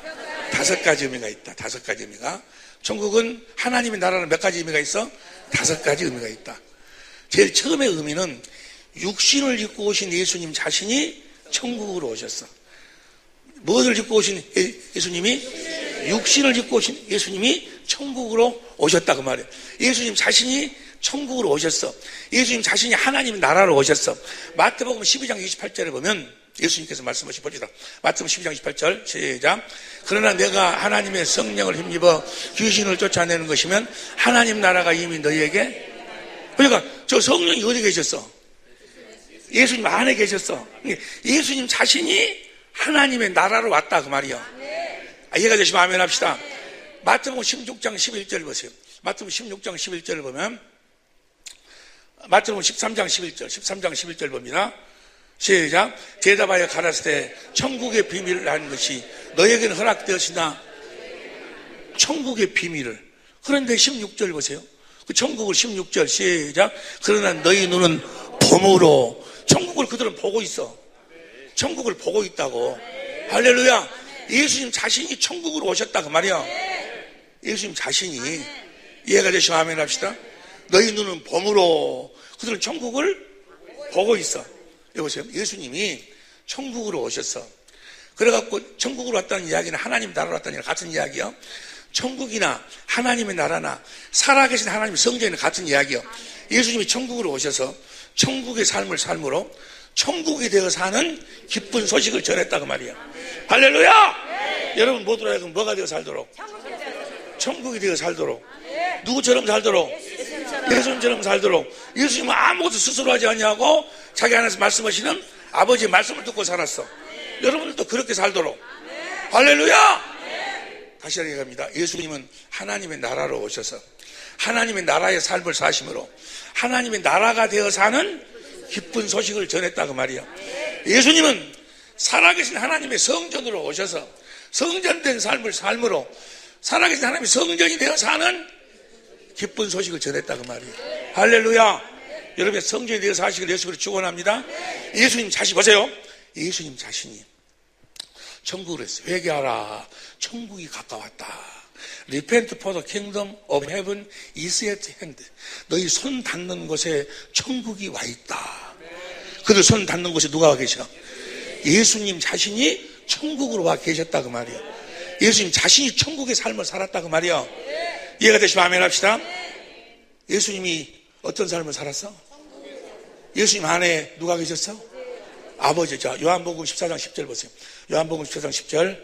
5가지 의미가 있다. 5가지 의미가. 천국은 하나님의 나라는 몇 가지 의미가 있어? 5가지 의미가 있다. 제일 처음의 의미는 육신을 입고 오신 예수님 자신이 천국으로 오셨어. 무엇을 입고 오신 예수님이? 육신을 입고 오신 예수님이 천국으로 오셨다 그 말이에요. 예수님 자신이 천국으로 오셨어. 예수님 자신이 하나님 나라로 오셨어. 마태복음 12장 28절에 보면 예수님께서 말씀하신 봅시다. 마태복음 12장 28절 시작. 그러나 내가 하나님의 성령을 힘입어 귀신을 쫓아내는 것이면 하나님 나라가 이미 너희에게. 그러니까 저 성령이 어디 계셨어? 예수님 안에 계셨어. 예수님 자신이 하나님의 나라로 왔다 그 말이요. 이해가 되시면 아멘 합시다. 마태복음 16장 11절 보세요. 마태복음 16장 11절을 보면 마태복음 13장 11절 봅니다. 시작. 대답하여 가라사대 천국의 비밀을 아는 것이 너에게는 허락되었으나 천국의 비밀을. 그런데 16절 보세요. 그 천국을 16절 시작. 그러나 너희 눈은 범으로 천국을 그들은 보고 있어. 천국을 보고 있다고. 할렐루야. 예수님 자신이 천국으로 오셨다 그 말이야. 예수님 자신이. 이해가 되시면 아멘 합시다. 너희 눈은 범으로 그들은 천국을 보고 있어. 여보세요. 예수님이 천국으로 오셨어. 그래갖고 천국으로 왔다는 이야기는 하나님 나라로 왔다는 이야기 같은 이야기요. 천국이나 하나님의 나라나 살아계신 하나님의 성전이나 같은 이야기요. 예수님이 천국으로 오셔서 천국의 삶을 삶으로 천국이 되어 사는 기쁜 소식을 전했다고 말이에요. 할렐루야! 여러분 모두라 하여금 뭐가 되어 살도록? 천국이 되어 살도록. 누구처럼 살도록? 예수님처럼 살도록. 예수님은 아무것도 스스로 하지 않냐고 자기 안에서 말씀하시는 아버지의 말씀을 듣고 살았어. 여러분들도 그렇게 살도록. 할렐루야! 다시 얘기합니다. 예수님은 하나님의 나라로 오셔서 하나님의 나라의 삶을 사심으로 하나님의 나라가 되어 사는 기쁜 소식을 전했다 그 말이에요. 예수님은 살아계신 하나님의 성전으로 오셔서 성전된 삶을 삶으로 살아계신 하나님의 성전이 되어 사는 기쁜 소식을 전했다 그 말이에요. 할렐루야. 여러분의 성전이 되어 사시길 예수로 축원합니다. 예수님 자신 보세요. 예수님 자신이 천국을 했어요. 회개하라. 천국이 가까웠다. Repent for the kingdom of heaven is at hand. 너희 손 닿는 곳에 천국이 와 있다. 그들 손 닿는 곳에 누가 와 계셔? 예수님 자신이 천국으로 와 계셨다 그 말이에요. 예수님 자신이 천국의 삶을 살았다 그 말이에요. 이해가 되시면 아멘 합시다. 예수님이 어떤 삶을 살았어? 예수님 안에 누가 계셨어? 아버지죠. 요한복음 14장 10절 보세요. 요한복음 14장 10절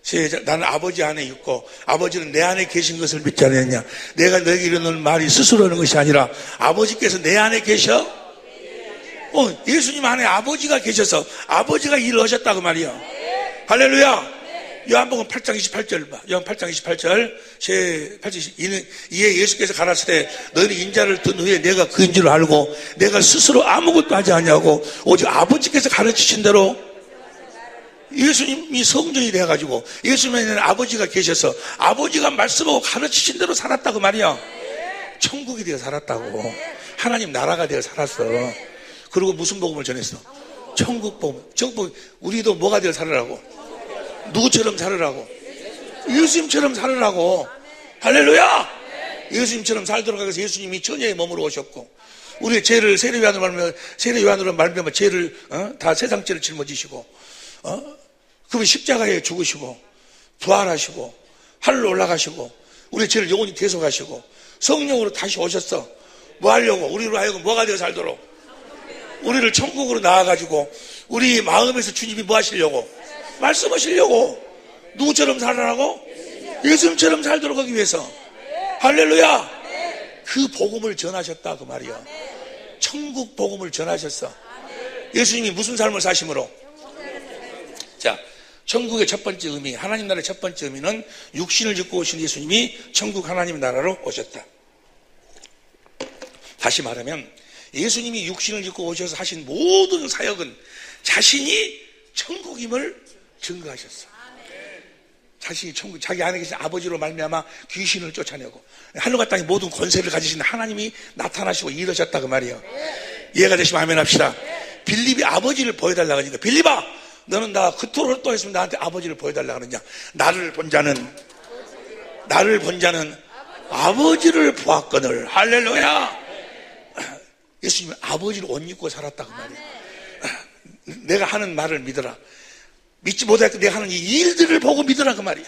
시작. 나는 아버지 안에 있고 아버지는 내 안에 계신 것을 믿지 않느냐. 내가 너에게 이르는 말이 스스로 하는 것이 아니라 아버지께서 내 안에 계셔. 예수님 안에 아버지가 계셔서 아버지가 일을 하셨다고 말이야. 할렐루야. 요한복음 8장 28절 봐. 요한 8장 28절. 이에 예수께서 가라사대 때 너희는 인자를 든 후에 내가 그인 줄 알고 내가 스스로 아무것도 하지 아니하고 오직 아버지께서 가르치신 대로. 예수님이 성전이 돼가지고 예수님에는 아버지가 계셔서 아버지가 말씀하고 가르치신 대로 살았다고 말이야. 천국이 되어 살았다고. 하나님 나라가 되어 살았어. 그리고 무슨 복음을 전했어? 천국 복음. 천국 복음. 우리도 뭐가 되어 살으라고? 누구처럼 살으라고? 예수님처럼 살으라고. 할렐루야. 예수님처럼 살도록 하기 위해서 예수님이 처녀의 몸으로 오셨고 우리의 죄를 세례 요한으로 말미암아 죄를 다 세상 죄를 짊어지시고 그분 십자가에 죽으시고 부활하시고 하늘로 올라가시고 우리의 죄를 영원히 대속하시고 성령으로 다시 오셨어. 뭐 하려고? 우리로 하여금 뭐가 되어 살도록 우리를 천국으로 나와가지고 우리 마음에서 주님이 뭐 하시려고? 말씀하시려고. 누구처럼 살아라고? 예수님처럼 살도록 하기 위해서. 할렐루야. 그 복음을 전하셨다 그 말이야. 천국 복음을 전하셨어. 예수님이 무슨 삶을 사심으로? 자, 천국의 첫 번째 의미, 하나님 나라의 첫 번째 의미는 육신을 짓고 오신 예수님이 천국 하나님 나라로 오셨다. 다시 말하면 예수님이 육신을 짓고 오셔서 하신 모든 사역은 자신이 천국임을 증거하셨어. 자신이 천국, 자기 안에 계신 아버지로 말미암아 귀신을 쫓아내고 하늘과 땅의 모든 권세를 가지신 하나님이 나타나시고 일하셨다 그 말이에요. 이해가 되시면 아멘 합시다. 빌립이 아버지를 보여달라고 하니까 빌립아 너는 나 그토록 또 했으면 나한테 아버지를 보여달라고 하느냐. 나를 본 자는 아버지를 보았거늘. 할렐루야. 예수님은 아버지를 옷 입고 살았다고 말이에요. 내가 하는 말을 믿어라. 믿지 못하니까 내가 하는 이 일들을 보고 믿으라 그 말이야.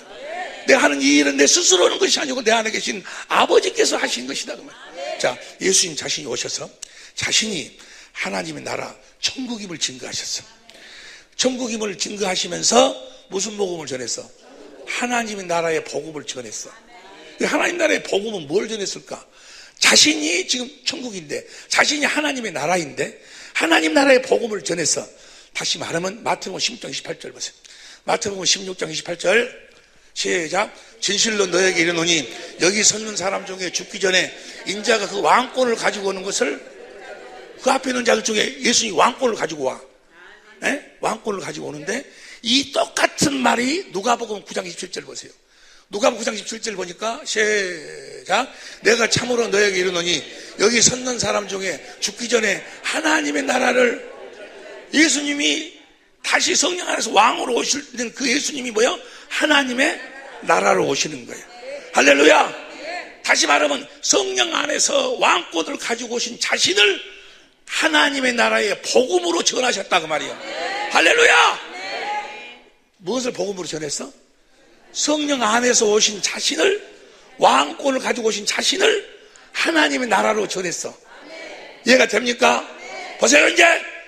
내가 하는 이 일은 내 스스로 하는 것이 아니고 내 안에 계신 아버지께서 하신 것이다 그 말이야. 자, 예수님 자신이 오셔서 자신이 하나님의 나라 천국임을 증거하셨어. 천국임을 증거하시면서 무슨 복음을 전했어? 하나님의 나라의 복음을 전했어. 하나님 나라의 복음은 뭘 전했을까? 자신이 지금 천국인데 자신이 하나님의 나라인데 하나님 나라의 복음을 전했어. 다시 말하면 마태복음 16장 28절 보세요. 마태복음 16장 28절 시작. 진실로 너에게 이르노니 여기 섰는 사람 중에 죽기 전에 인자가 그 왕권을 가지고 오는 것을 그 앞에 있는 자들 중에 예수님이 왕권을 가지고 와. 네? 왕권을 가지고 오는데 이 똑같은 말이 누가복음 9장 27절 보세요. 누가복음 9장 17절 보니까 시작. 내가 참으로 너에게 이르노니 여기 섰는 사람 중에 죽기 전에 하나님의 나라를 예수님이 다시 성령 안에서 왕으로 오실 그 예수님이 뭐야? 하나님의 나라로 오시는 거예요. 할렐루야. 다시 말하면 성령 안에서 왕권을 가지고 오신 자신을 하나님의 나라의 복음으로 전하셨다 그 말이에요. 할렐루야. 무엇을 복음으로 전했어? 성령 안에서 오신 자신을 왕권을 가지고 오신 자신을 하나님의 나라로 전했어. 이해가 됩니까? 보세요. 이제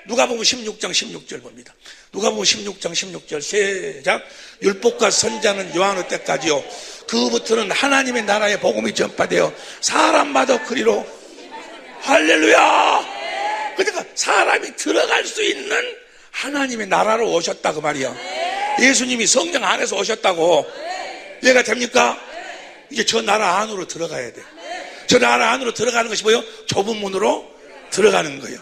누가복음 16장 16절 봅니다. 누가복음 16장 16절 시작. 율법과 선자는 요한의 때까지요 그부터는 하나님의 나라의 복음이 전파되어 사람마다 그리로. 할렐루야. 그러니까 사람이 들어갈 수 있는 하나님의 나라로 오셨다 그 말이야. 예수님이 성령 안에서 오셨다고. 이해가 됩니까? 이제 저 나라 안으로 들어가야 돼. 저 나라 안으로 들어가는 것이 뭐예요? 좁은 문으로 들어가는 거예요.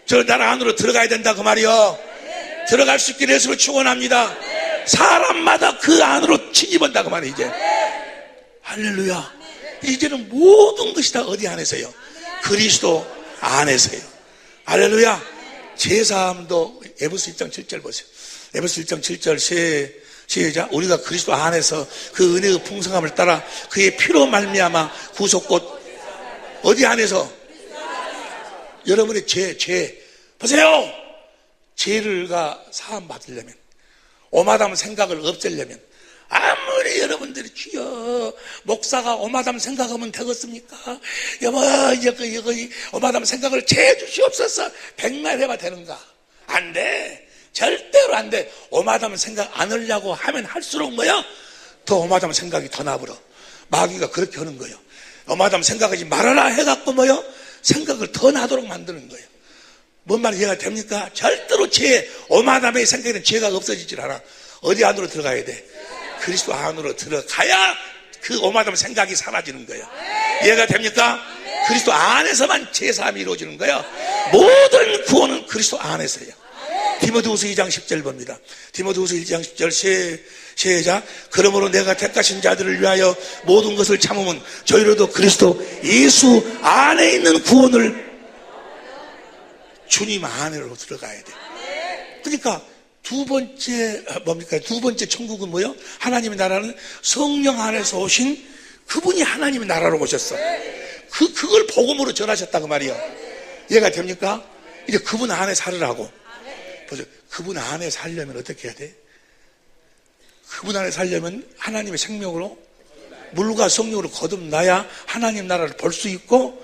저 나라 안으로 들어가야 된다 그 말이요. 들어갈 수 있게 예수를 축원합니다. 사람마다 그 안으로 침입한다 그 말이에요. 이제 할렐루야. 이제는 모든 것이 다 어디 안에서요? 그리스도 안에서요. 할렐루야. 제사함도 에베소 1장 7절 보세요. 에베소 1장 7절 시작. 우리가 그리스도 안에서 그 은혜의 풍성함을 따라 그의 피로 말미암아 구속곧 어디 안에서? 여러분의 죄 보세요. 죄를가 사함 받으려면 오마담 생각을 없애려면 아무리 여러분들이 주여 목사가 오마담 생각하면 되겠습니까? 여보 이제 오마담 생각을 죄 주시옵소서 100날 해봐 되는가? 안 돼. 절대로 안 돼. 오마담 생각 안 하려고 하면 할수록 뭐야? 더 오마담 생각이 더 나버려. 마귀가 그렇게 하는 거예요. 오마담 생각하지 말아라 해갖고 뭐요? 생각을 더 나도록 만드는 거예요. 뭔 말이 이해가 됩니까? 절대로 오마담의 생각에는 죄가 없어지질 않아. 어디 안으로 들어가야 돼? 그리스도 안으로 들어가야 그 오마담 생각이 사라지는 거예요. 이해가 됩니까? 그리스도 안에서만 제사함이 이루어지는 거예요. 모든 구원은 그리스도 안에서요. 디모데후서 2장 10절 봅니다. 디모데후서 1장 10절 시작. 그러므로 내가 택하신 자들을 위하여 모든 것을 참으면 저희로도 그리스도 예수 안에 있는 구원을 주님 안으로 들어가야 돼. 그러니까 두 번째 뭡니까? 두 번째 천국은 뭐요? 하나님의 나라는 성령 안에서 오신 그분이 하나님의 나라로 오셨어. 그걸 복음으로 전하셨다고 말이요. 이해가 됩니까? 이제 그분 안에 살으라고. 보세요. 그분 안에 살려면 어떻게 해야 돼? 그분 안에 살려면 하나님의 생명으로 물과 성령으로 거듭나야 하나님 나라를 볼 수 있고,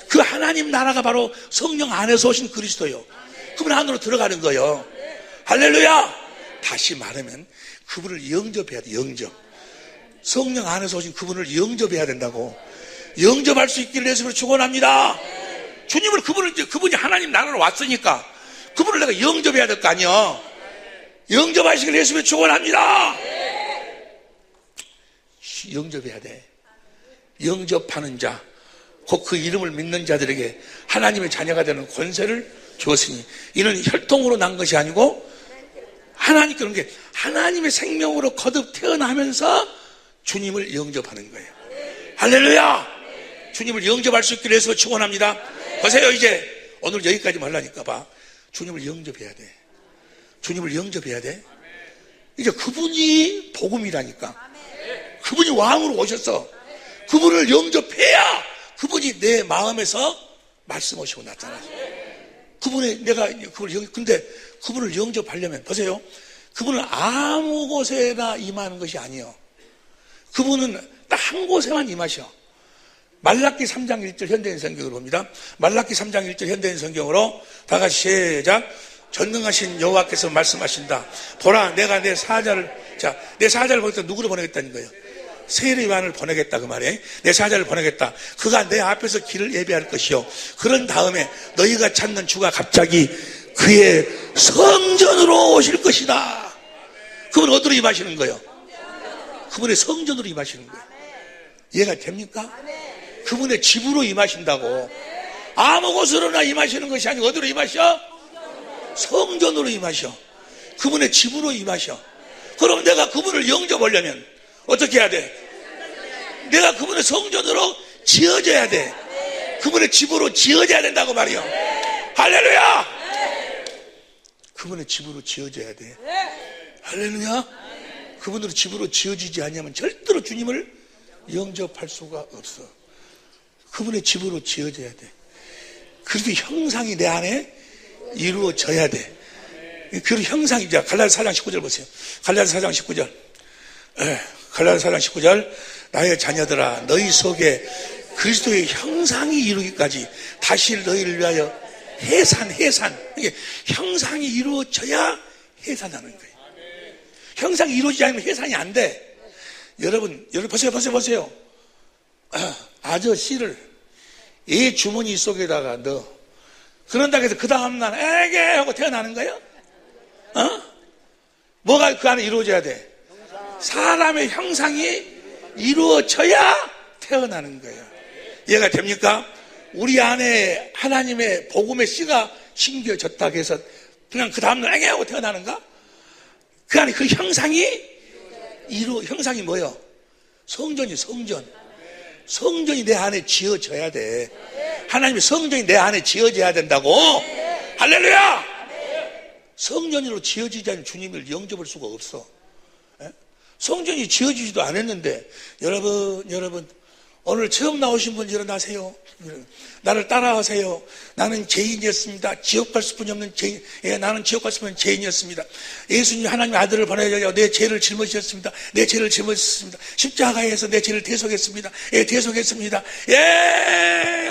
그 하나님 나라가 바로 성령 안에서 오신 그리스도요. 그분 안으로 들어가는 거예요. 할렐루야! 다시 말하면 그분을 영접해야 돼. 영접. 성령 안에서 오신 그분을 영접해야 된다고. 영접할 수 있기를 예수님으로 축원합니다. 주님을 그분이 하나님 나라로 왔으니까 그분을 내가 영접해야 될 거 아니야. 영접하시기를 예수님으로 축원합니다. 영접해야 돼. 영접하는 자, 곧 그 이름을 믿는 자들에게 하나님의 자녀가 되는 권세를 주었으니 이는 혈통으로 난 것이 아니고 하나님, 그런 게 하나님의 생명으로 거듭 태어나면서 주님을 영접하는 거예요. 할렐루야! 주님을 영접할 수 있기를 예수로 축원합니다. 보세요. 이제 오늘 여기까지 말라니까 봐. 주님을 영접해야 돼. 주님을 영접해야 돼. 이제 그분이 복음이라니까. 그분이 왕으로 오셨어. 그분을 영접해야 그분이 내 마음에서 말씀하시고 나타나죠. 근데 그분을 영접하려면, 보세요. 그분은 아무 곳에나 임하는 것이 아니에요. 그분은 딱 한 곳에만 임하셔. 말라기 3장 1절 현대인 성경으로 봅니다. 말라기 3장 1절 현대인 성경으로 다 같이 시작. 전능하신 여호와께서 말씀하신다. 보라, 내가 내 사자를 보냈다. 누구를 보내겠다는 거예요? 세례요한을 보내겠다 그 말이에요. 내 사자를 보내겠다. 그가 내 앞에서 길을 예비할 것이요. 그런 다음에 너희가 찾는 주가 갑자기 그의 성전으로 오실 것이다. 그분 어디로 임하시는 거예요? 그분의 성전으로 임하시는 거예요. 이해가 됩니까? 그분의 집으로 임하신다고. 아무 곳으로나 임하시는 것이 아니고 어디로 임하셔? 성전으로 임하셔. 그분의 집으로 임하셔. 그럼 내가 그분을 영접하려면 어떻게 해야 돼? 내가 그분의 성전으로 지어져야 돼. 그분의 집으로 지어져야 된다고 말이요. 할렐루야! 그분의 집으로 지어져야 돼. 할렐루야! 그분으로 집으로 지어지지 않으면 절대로 주님을 영접할 수가 없어. 그분의 집으로 지어져야 돼. 그래도 형상이 내 안에 이루어져야 돼. 그 형상이, 이제 갈라디아 4장 19절 보세요. 갈라디아 4장 19절. 갈라디아 4장 19절. 나의 자녀들아, 너희 속에 그리스도의 형상이 이루기까지 다시 너희를 위하여 해산. 이게 형상이 이루어져야 해산하는 거예요. 형상이 이루어지지 않으면 해산이 안 돼. 여러분 보세요. 아저씨를 이 주머니 속에다가 넣어. 그런다고 해서 그 다음날 에게 하고 태어나는 거예요? 뭐가 그 안에 이루어져야 돼? 사람의 형상이 이루어져야 태어나는 거예요. 이해가 됩니까? 우리 안에 하나님의 복음의 씨가 심겨졌다고 해서 그냥 그 다음날 에게 하고 태어나는가? 그 안에 그 형상이 형상이 뭐예요? 성전이 성전이 내 안에 지어져야 돼. 하나님의 성전이 내 안에 지어져야 된다고. 할렐루야! 성전으로 지어지지 않은 주님을 영접할 수가 없어. 성전이 지어지지도 않았는데, 여러분 오늘 처음 나오신 분 일어나세요. 나를 따라하세요. 나는 죄인이었습니다. 지옥 갈 수뿐이 없는 죄인. 나는 지옥 갈 수뿐이 없는 죄인이었습니다. 예수님 하나님의 아들을 보내려 내 죄를 짊어지셨습니다. 내 죄를 짊어지셨습니다. 십자가에서 내 죄를 대속했습니다. 대속했습니다.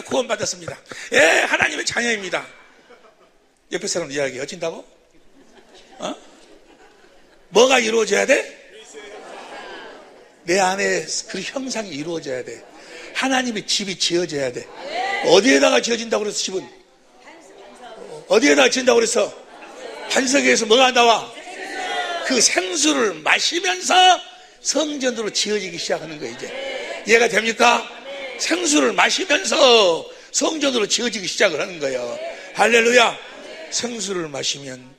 구원받았습니다. 하나님의 자녀입니다. 옆에 사람 이야기 어찐다고? 뭐가 이루어져야 돼? 내 안에 그 형상이 이루어져야 돼. 하나님의 집이 지어져야 돼. 어디에다가 지어진다고 그래서 집은? 어디에다 지은다고 그랬어? 반석에서 뭐가 나와? 그 생수를 마시면서 성전으로 지어지기 시작하는 거예요. 이제 이해가 됩니까? 생수를 마시면서 성전으로 지어지기 시작을 하는 거예요. 할렐루야. 생수를 마시면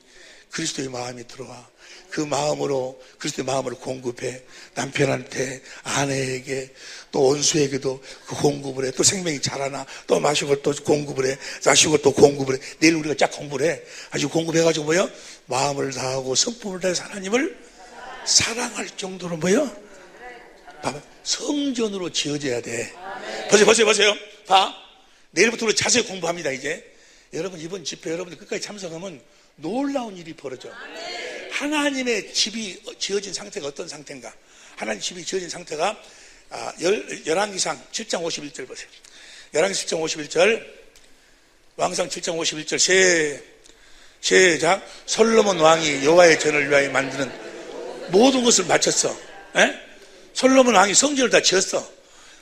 그리스도의 마음이 들어와. 그 마음으로 그리스도의 마음을 공급해. 남편한테, 아내에게, 또 원수에게도 그 공급을 해. 또 생명이 자라나. 또 마시고 또 공급을 해. 마시고 또 공급을 해. 내일 우리가 쫙 공부를 해. 아주 공급해가지고 뭐요? 마음을 다하고 성품을 다해서 하나님을 사랑할 정도로 뭐요? 봐봐. 성전으로 지어져야 돼. 보세요. 봐. 내일부터 우리 자세히 공부합니다, 이제. 여러분, 이번 집회 여러분들 끝까지 참석하면 놀라운 일이 벌어져. 하나님의 집이 지어진 상태가 어떤 상태인가? 하나님 집이 지어진 상태가 열왕기상 7장 51절 보세요. 열왕기 7장 51절, 왕상 7장 51절 시작. 솔로몬 왕이 여호와의 전을 위하여 만드는 모든 것을 마쳤어. 에? 솔로몬 왕이 성전을 다 지었어.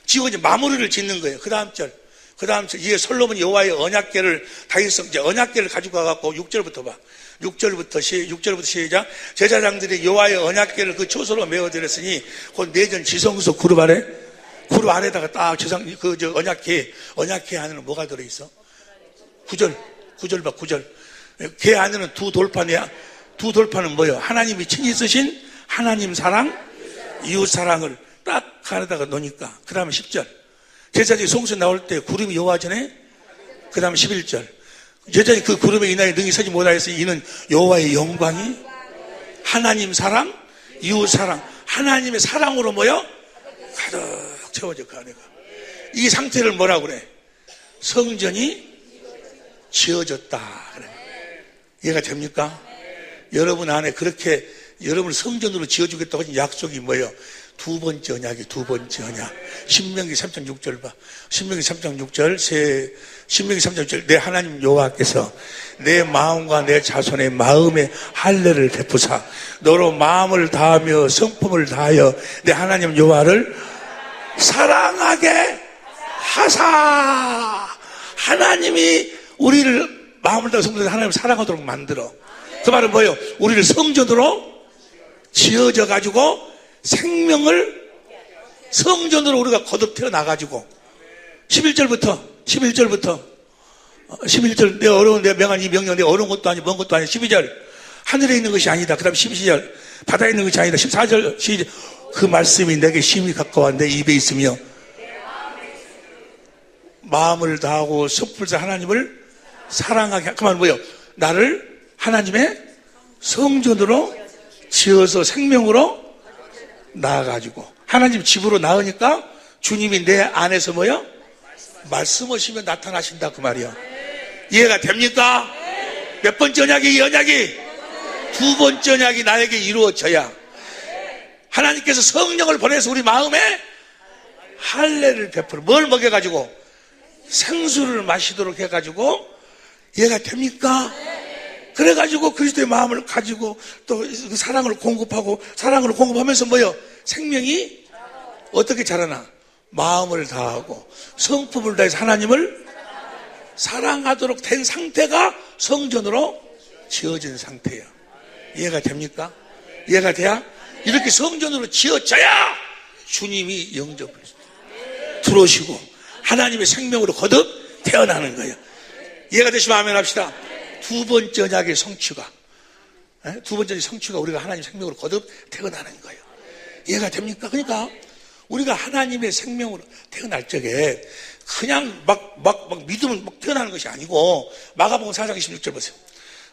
지고 이제 마무리를 짓는 거예요. 그 다음 절 이에 솔로몬이 여호와의 언약궤를 다윗성 이제 언약궤를 가지고 가갖고 6절부터 봐. 6절부터 시작. 제사장들이 여호와의 언약궤를 그 초소로 메어드렸으니 곧 내전 지성소 그룹 아래다가 딱 언약궤 안에는 뭐가 들어있어? 9절 봐. 9절. 궤 안에는 두 돌판이야. 두 돌판은 뭐예요? 하나님이 친히 쓰신 하나님 사랑, 이웃 사랑을 딱 안에다가 놓으니까. 그 다음에 10절. 제사장이 송수 나올 때 구름이 여호와 전에. 그 다음에 11절. 제자니 그 구름에 인하여 능히 서지 못하였으니 이는 여호와의 영광이 하나님 사랑, 이웃 사랑, 하나님의 사랑으로 뭐요? 가득 채워져 그 안에가. 이 상태를 뭐라고 그래? 성전이 지어졌다 그래. 이해가 됩니까? 여러분 안에 그렇게 여러분을 성전으로 지어주겠다고 하신 약속이 뭐예요? 두 번째 언약이 두 번째 언약. 신명기 3장 6절 봐. 신명기 3장 6절 내 하나님 여호와께서 내 마음과 내 자손의 마음에 할례를 베푸사 너로 마음을 다하며 성품을 다하여 내 하나님 여호와를 사랑하게 하사. 하나님이 우리를 마음을 다하고 성품을 다하여 하나님을 사랑하도록 만들어. 그 말은 뭐예요? 우리를 성전으로 지어져 가지고 생명을 성전으로 우리가 거듭 태어나가지고 11절 내 어려운 내 명한 이 명령 내 어려운 것도 아니고 먼 것도 아니고 12절 하늘에 있는 것이 아니다. 그 다음 12절 바다에 있는 것이 아니다. 14절 시작. 그 말씀이 내게 심히 가까워 내 입에 있으며 마음을 다하고 섣불서 하나님을 사랑하게. 그 말은 뭐예요? 나를 하나님의 성전으로 지어서 생명으로 나아가지고 하나님 집으로 나으니까 주님이 내 안에서 뭐요? 말씀하시면 나타나신다 그 말이요. 이해가 됩니까? 몇 번째 언약이 이 언약이? 두 번째 언약이 나에게 이루어져야 하나님께서 성령을 보내서 우리 마음에 할례를 베풀어. 뭘 먹여가지고? 생수를 마시도록 해가지고. 이해가 됩니까? 그래가지고 그리스도의 마음을 가지고 또 사랑을 공급하면서 뭐요? 생명이 어떻게 자라나? 마음을 다하고 성품을 다해서 하나님을 사랑하도록 된 상태가 성전으로 지어진 상태예요. 이해가 됩니까? 이해가 돼야? 이렇게 성전으로 지어져야 주님이 영접을 들어오시고 하나님의 생명으로 거듭 태어나는 거예요. 이해가 되시면 아멘 합시다. 두 번째 언약의 성취가 우리가 하나님 생명으로 거듭 태어나는 거예요. 이해가 됩니까? 그러니까 우리가 하나님의 생명으로 태어날 적에 그냥 막 믿음을 막 태어나는 것이 아니고 마가복음 4장 26절 보세요.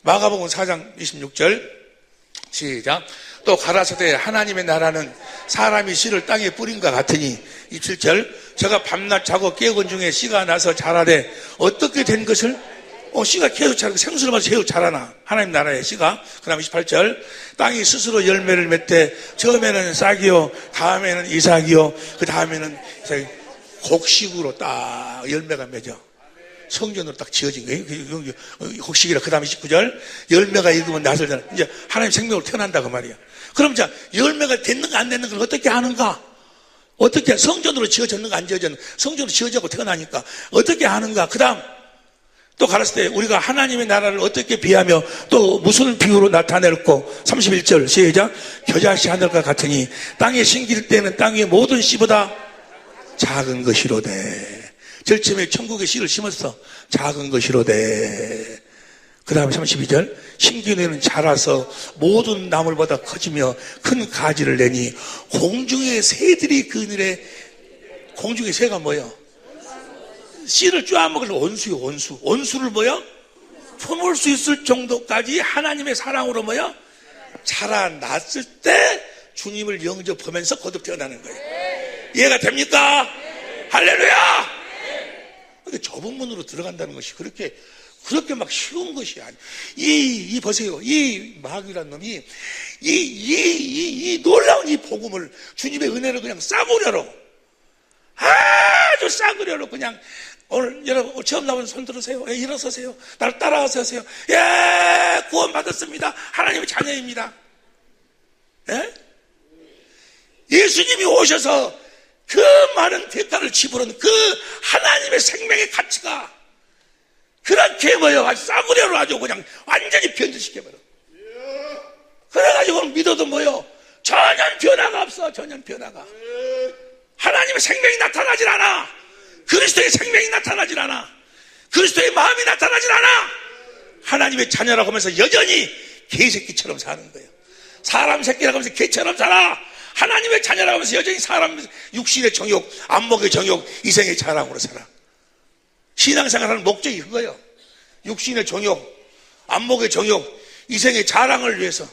마가복음 4장 26절 시작. 또 가라사대 하나님의 나라는 사람이 씨를 땅에 뿌린 것 같으니 27절 저가 밤낮 자고 깨어건 중에 씨가 나서 자라되 어떻게 된 것을 씨가 계속 자라고 생수를 마셔 계속 자라나 하나님 나라의 씨가. 그 다음 28절 땅이 스스로 열매를 맺되 처음에는 싹이요 다음에는 이삭이요 그 다음에는 곡식으로 딱 열매가 맺어 성전으로 딱 지어진 거예요. 곡식이라. 그 다음에 29절 열매가 익으면 낫을 자라. 이제 하나님 생명으로 태어난다 그 말이야. 그럼 자 열매가 됐는가 안 됐는가 어떻게 하는가? 어떻게 성전으로 지어졌는가 안 지어졌는가? 성전으로 지어졌고 태어나니까 어떻게 하는가? 그 다음 또 가르칠 때 우리가 하나님의 나라를 어떻게 비하며 또 무슨 비유로 나타낼고 31절 시작. 겨자씨 하늘과 같으니 땅에 심길 때는 땅 위의 모든 씨보다 작은 것이로되. 절쯤에 천국의 씨를 심었어. 작은 것이로되. 그 다음에 32절 심긴 후에는 자라서 모든 나물보다 커지며 큰 가지를 내니 공중의 새들이 그늘에. 공중의 새가 뭐예요? 씨를 쪼아먹을 원수요, 원수. 원수를 뭐요? 품을 수 있을 정도까지 하나님의 사랑으로 뭐요? 자라났을 때 주님을 영접하면서 거듭 태어나는 거예요. 이해가 됩니까? 할렐루야! 근데 좁은 문으로 들어간다는 것이 그렇게 막 쉬운 것이 아니에요. 보세요. 이 마귀란 놈이 이 놀라운 이 복음을 주님의 은혜를 그냥 싸구려로 아주 싸구려로 그냥 오늘 여러분 처음 나온 손 들으세요. 예, 일어서세요. 나를 따라와서 하세요. 예, 구원 받았습니다. 하나님의 자녀입니다. 예? 예수님이 오셔서 그 많은 대가를 지불한 그 하나님의 생명의 가치가 그렇게 뭐요? 아주 싸구려로 아주 그냥 완전히 변질시켜버려. 그래가지고 믿어도 뭐요? 전혀 변화가 없어. 전혀 변화가. 하나님의 생명이 나타나질 않아. 그리스도의 생명이 나타나질 않아. 그리스도의 마음이 나타나질 않아. 하나님의 자녀라고 하면서 여전히 개새끼처럼 사는 거예요. 사람 새끼라고 하면서 개처럼 살아. 하나님의 자녀라고 하면서 여전히 사람 육신의 정욕, 안목의 정욕, 이생의 자랑으로 살아. 신앙생활하는 목적이 그거예요. 육신의 정욕, 안목의 정욕, 이생의 자랑을 위해서.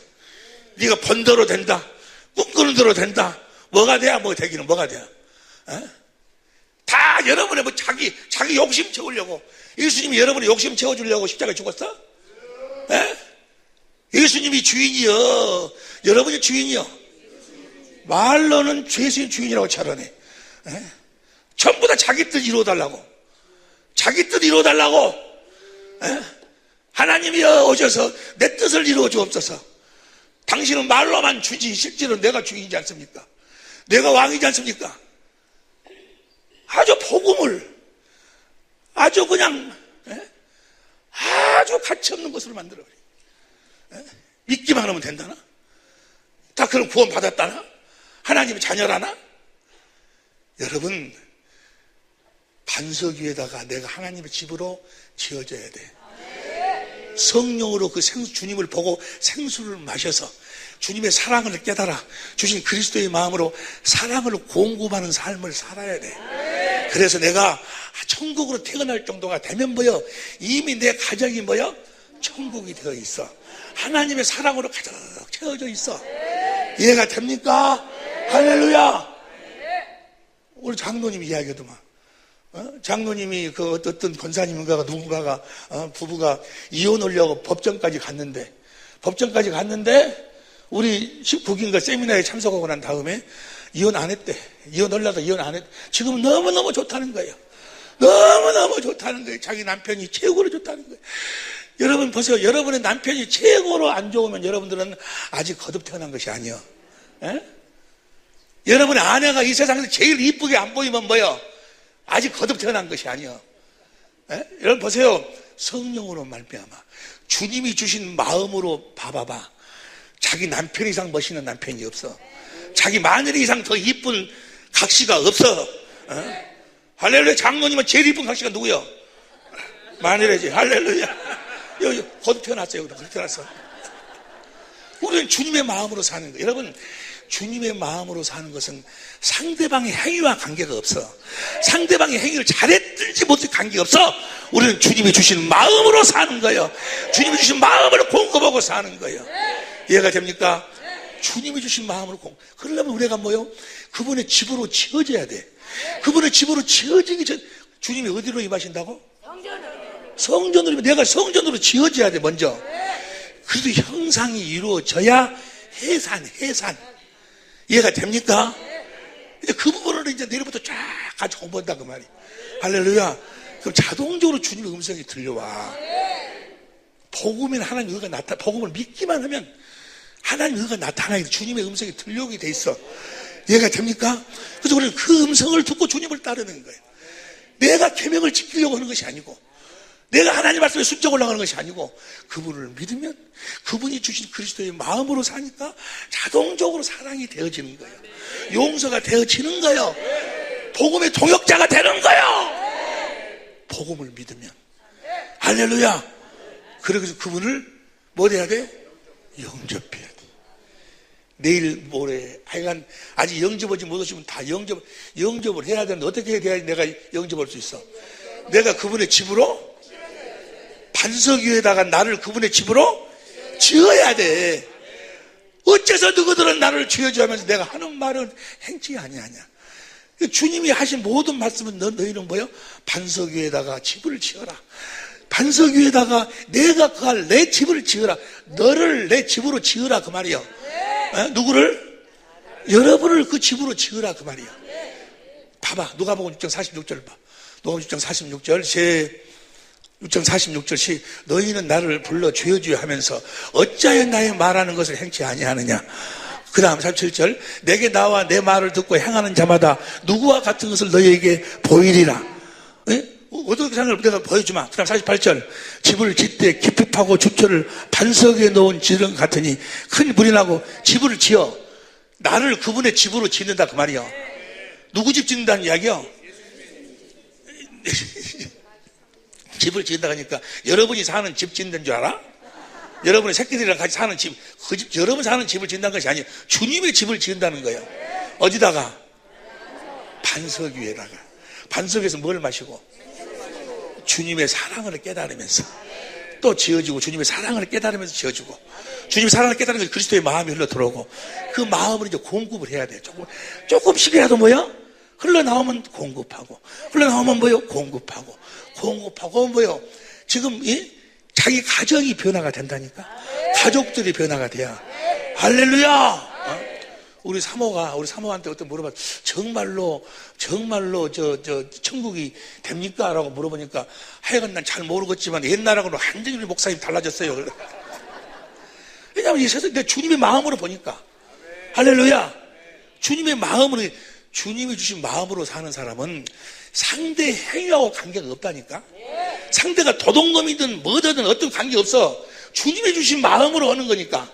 네가 번대로 된다, 꿈꾸는 대로 된다. 뭐가 돼야 뭐 되기는 뭐가 돼야. 다 여러분의 뭐 자기 욕심 채우려고. 예수님이 여러분의 욕심 채워주려고 십자가에 죽었어? 에? 예수님이 주인이여. 여러분이 주인이여. 말로는 예수님 주인이라고 잘하네. 전부 다 자기 뜻 이루어달라고. 자기 뜻 이루어달라고. 하나님이 오셔서 내 뜻을 이루어 주옵소서. 당신은 말로만 주지 실제로 내가 주인이지 않습니까? 내가 왕이지 않습니까? 아주 복음을 아주 그냥 아주 가치없는 것으로 만들어버려. 믿기만 하면 된다나? 다 그럼 구원 받았다나? 하나님의 자녀라나? 여러분, 반석 위에다가 내가 하나님의 집으로 지어져야 돼. 성령으로 그 주님을 보고 생수를 마셔서 주님의 사랑을 깨달아 주신 그리스도의 마음으로 사랑을 공급하는 삶을 살아야 돼. 그래서 내가 천국으로 태어날 정도가 되면 뭐요? 이미 내 가정이 뭐요? 천국이 되어 있어. 하나님의 사랑으로 가득 채워져 있어. 이해가 됩니까? 할렐루야. 우리 장로님이 이야기하더만, 장로님이 그 어떤 권사님인가가 누군가가 부부가 이혼하려고 법정까지 갔는데 우리 북인가 세미나에 참석하고 난 다음에 이혼 안 했대. 이혼하려다 이혼 안 했대. 지금 너무너무 좋다는 거예요. 너무너무 좋다는 거예요. 자기 남편이 최고로 좋다는 거예요. 여러분 보세요. 여러분의 남편이 최고로 안 좋으면 여러분들은 아직 거듭 태어난 것이 아니에요. 여러분의 아내가 이 세상에서 제일 이쁘게 안 보이면 뭐요? 아직 거듭 태어난 것이 아니에요. 여러분 보세요. 성령으로 말미암아 주님이 주신 마음으로 봐봐봐. 자기 남편 이상 멋있는 남편이 없어. 자기 마누라 이상 더 이쁜 각시가 없어. 할렐루야. 장로님은 제일 이쁜 각시가 누구요? 마누라지. 할렐루야. 여기 거듭 태어났어요. 여기도 거듭 태어났어. 우리는 주님의 마음으로 사는 거예요. 여러분, 주님의 마음으로 사는 것은 상대방의 행위와 관계가 없어. 상대방의 행위를 잘했든지 못했든지 관계가 없어. 우리는 주님이 주신 마음으로 사는 거예요. 주님이 주신 마음을 공급하고 사는 거예요. 이해가 됩니까? 주님이 주신 마음으로 그러려면 우리가 뭐요? 그분의 집으로 지어져야 돼. 그분의 집으로 지어지기 전 주님이 어디로 임하신다고? 성전으로. 내가 성전으로 지어져야 돼 먼저. 그래도 형상이 이루어져야 해산. 이해가 됩니까? 이제 그 부분을 이제 내일부터 쫙 같이 공부한다 그 말이. 할렐루야. 그럼 자동적으로 주님의 음성이 들려와. 복음인 하나님의 의가 복음을 믿기만 하면 하나님의 의가 나타나게 주님의 음성이 들려오게 돼 있어. 이해가 됩니까? 그래서 우리는 그 음성을 듣고 주님을 따르는 거예요. 내가 계명을 지키려고 하는 것이 아니고, 내가 하나님 말씀에 순종 올라가는 것이 아니고 그분을 믿으면 그분이 주신 그리스도의 마음으로 사니까 자동적으로 사랑이 되어지는 거예요. 용서가 되어지는 거예요. 복음의 동역자가 되는 거예요. 복음을 믿으면. 할렐루야. 그래서 그분을 뭐 해야 돼? 영접해야 돼. 내일 모레 하여간 아직 영접하지 못하시면 다 영접을 해야 되는데 어떻게 해야 내가 영접할 수 있어? 내가 그분의 집으로 반석 위에다가 나를 그분의 집으로 지어야 돼. 어째서 너희들은 나를 지어주면서 내가 하는 말은 행치 아니하냐. 주님이 하신 모든 말씀은 너희는 뭐요? 반석 위에다가 집을 지어라. 반석 위에다가 내가 거할 내 집을 지어라. 너를 내 집으로 지어라 그 말이요. 누구를? 여러분을 그 집으로 지으라 그 말이야. 봐봐. 누가복음 6장 46절 봐. 누가복음 6장 46절 6장 46절 너희는 나를 불러 주여 주여 하면서 어찌하여 나의 말하는 것을 행치 아니하느냐. 그 다음 37절 내게 나와 내 말을 듣고 행하는 자마다 누구와 같은 것을 너희에게 보이리라. 어떻게 생각을 내가 보여주마. 그 다음 48절 집을 짓되 깊이 파고 주초를 반석에 놓은 지름 같으니 큰 불이 나고 집을 지어 나를 그분의 집으로 짓는다 그 말이요. 누구 집 짓는다는 이야기요? 집을 짓는다 하니까 여러분이 사는 집 짓는 줄 알아? 여러분의 새끼들이랑 같이 사는 집, 그 집, 여러분 사는 집을 짓는다는 것이 아니에요. 주님의 집을 지은다는 거예요. 어디다가? 반석 위에다가. 반석에서 뭘 마시고? 주님의 사랑을 깨달으면서 또 지어지고 주님의 사랑을 깨달으면서 지어지고 주님의 사랑을 깨달으면서 그리스도의 마음이 흘러 들어오고 그 마음을 이제 공급을 해야 돼요. 조금씩이라도 뭐요? 흘러나오면 공급하고 흘러나오면 뭐요? 공급하고 뭐요? 지금 자기 가정이 변화가 된다니까. 가족들이 변화가 돼야. 할렐루야. 우리 사모한테 어떤 물어봤 정말로 천국이 됩니까? 라고 물어보니까 하여간 난 잘 모르겠지만 옛날하고는 완전히 우리 목사님 달라졌어요. 왜냐하면 이 세상에 내가 주님의 마음으로 보니까. 할렐루야. 주님의 마음으로, 주님이 주신 마음으로 사는 사람은 상대 행위하고 관계가 없다니까. 상대가 도둑놈이든 뭐든 어떤 관계 없어. 주님이 주신 마음으로 하는 거니까.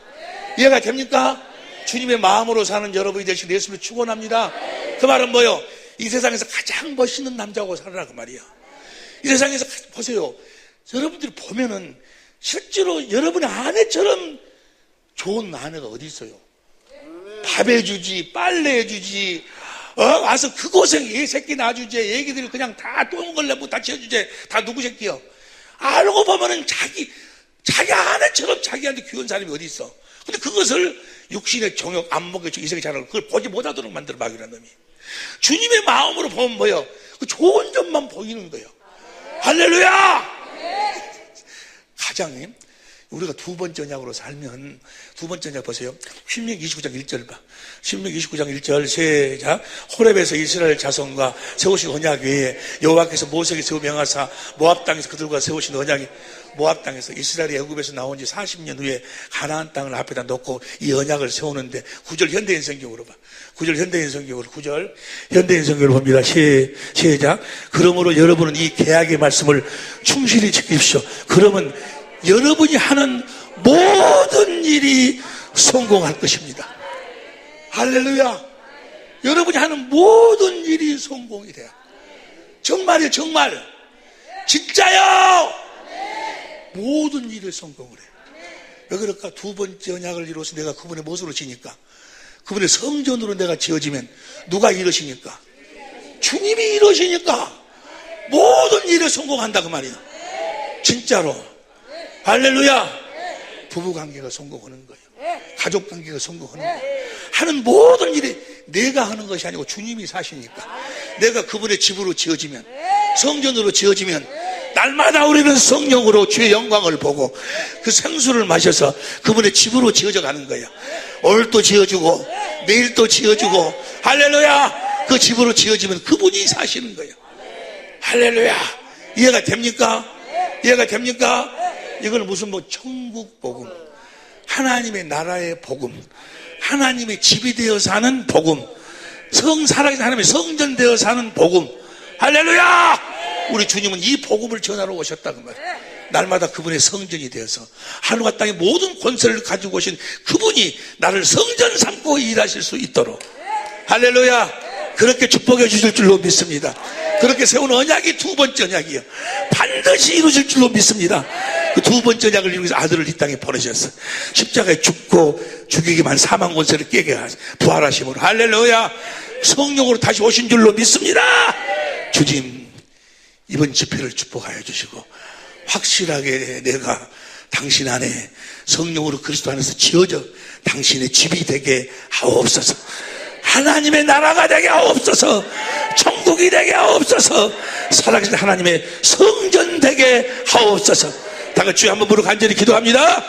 이해가 됩니까? 주님의 마음으로 사는 여러분이 되시길 예수를 축원합니다. 그 말은 뭐요? 이 세상에서 가장 멋있는 남자하고 살아라 그 말이야. 이 세상에서 보세요. 여러분들이 보면은 실제로 여러분의 아내처럼 좋은 아내가 어디 있어요? 밥 해주지, 빨래 해주지, 와서 그 고생 얘 새끼 놔주지, 얘기들 그냥 다 똥걸레 다 치워주지. 다 누구 새끼요? 알고 보면은 자기 아내처럼 자기한테 귀여운 사람이 어디 있어? 근데 그것을 육신의 정욕, 안목의 이성이 잘하고 그걸 보지 못하도록 만들어 막이라는 놈이. 주님의 마음으로 보면 뭐예요? 그 좋은 점만 보이는 거예요. 할렐루야! 가장 우리가 두 번째 언약으로 살면 두 번째 언약 보세요. 신명기 29장 1절 봐. 신명기 29장 1절 시작. 호렙에서 이스라엘 자손과 세우신 언약 외에 여호와께서 모세에게 세워 명하사 모압 땅에서 그들과 세우신 언약이 모압 땅에서 이스라엘이 애굽에서 나온 지 40년 후에 가나안 땅을 앞에다 놓고 이 언약을 세우는데 9절 현대인 성경으로 봐. 9절 현대인 성경으로 9절 현대인 성경으로 봅니다. 시작. 그러므로 여러분은 이 계약의 말씀을 충실히 지키십시오. 그러면 여러분이 하는 모든 일이 성공할 것입니다. 할렐루야. 여러분이 하는 모든 일이 성공이 돼요. 정말이에요. 정말 진짜요. 모든 일에 성공을 해요. 왜 그럴까? 두 번째 언약을 이루어서 내가 그분의 모습으로 지니까, 그분의 성전으로 내가 지어지면 누가 이루시니까? 주님이 이루시니까 모든 일에 성공한다 그 말이에요. 진짜로. 할렐루야. 부부관계가 성공하는 거예요. 가족관계가 성공하는 거예요. 하는 모든 일이 내가 하는 것이 아니고 주님이 사시니까. 내가 그분의 집으로 지어지면, 성전으로 지어지면 날마다 우리는 성령으로 주의 영광을 보고 그 생수를 마셔서 그분의 집으로 지어져 가는 거예요. 오늘 또 지어주고 내일 또 지어주고. 할렐루야. 그 집으로 지어지면 그분이 사시는 거예요. 할렐루야. 이해가 됩니까? 이해가 됩니까? 이걸 무슨 천국 복음, 하나님의 나라의 복음, 하나님의 집이 되어 사는 복음, 살아계신 하나님의 성전 되어 사는 복음. 할렐루야. 우리 주님은 이 복음을 전하러 오셨다 그 말이에요. 날마다 그분의 성전이 되어서 하늘과 땅의 모든 권세를 가지고 오신 그분이 나를 성전 삼고 일하실 수 있도록, 할렐루야, 그렇게 축복해 주실 줄로 믿습니다. 그렇게 세운 언약이 두 번째 언약이요, 반드시 이루어질 줄로 믿습니다. 그 두 번째 언약을 이루기 위해서 아들을 이 땅에 보내셨어요. 십자가에 죽고 죽이기만 사망 권세를 깨게 하시, 부활하심으로, 할렐루야, 성령으로 다시 오신 줄로 믿습니다. 주님, 이번 집회를 축복하여 주시고 확실하게 내가 당신 안에 성령으로 그리스도 안에서 지어져 당신의 집이 되게 하옵소서. 하나님의 나라가 되게 하옵소서. 천국이 되게 하옵소서. 살아계신 하나님의 성전 되게 하옵소서. 다 같이 한번 부르고 간절히 기도합니다.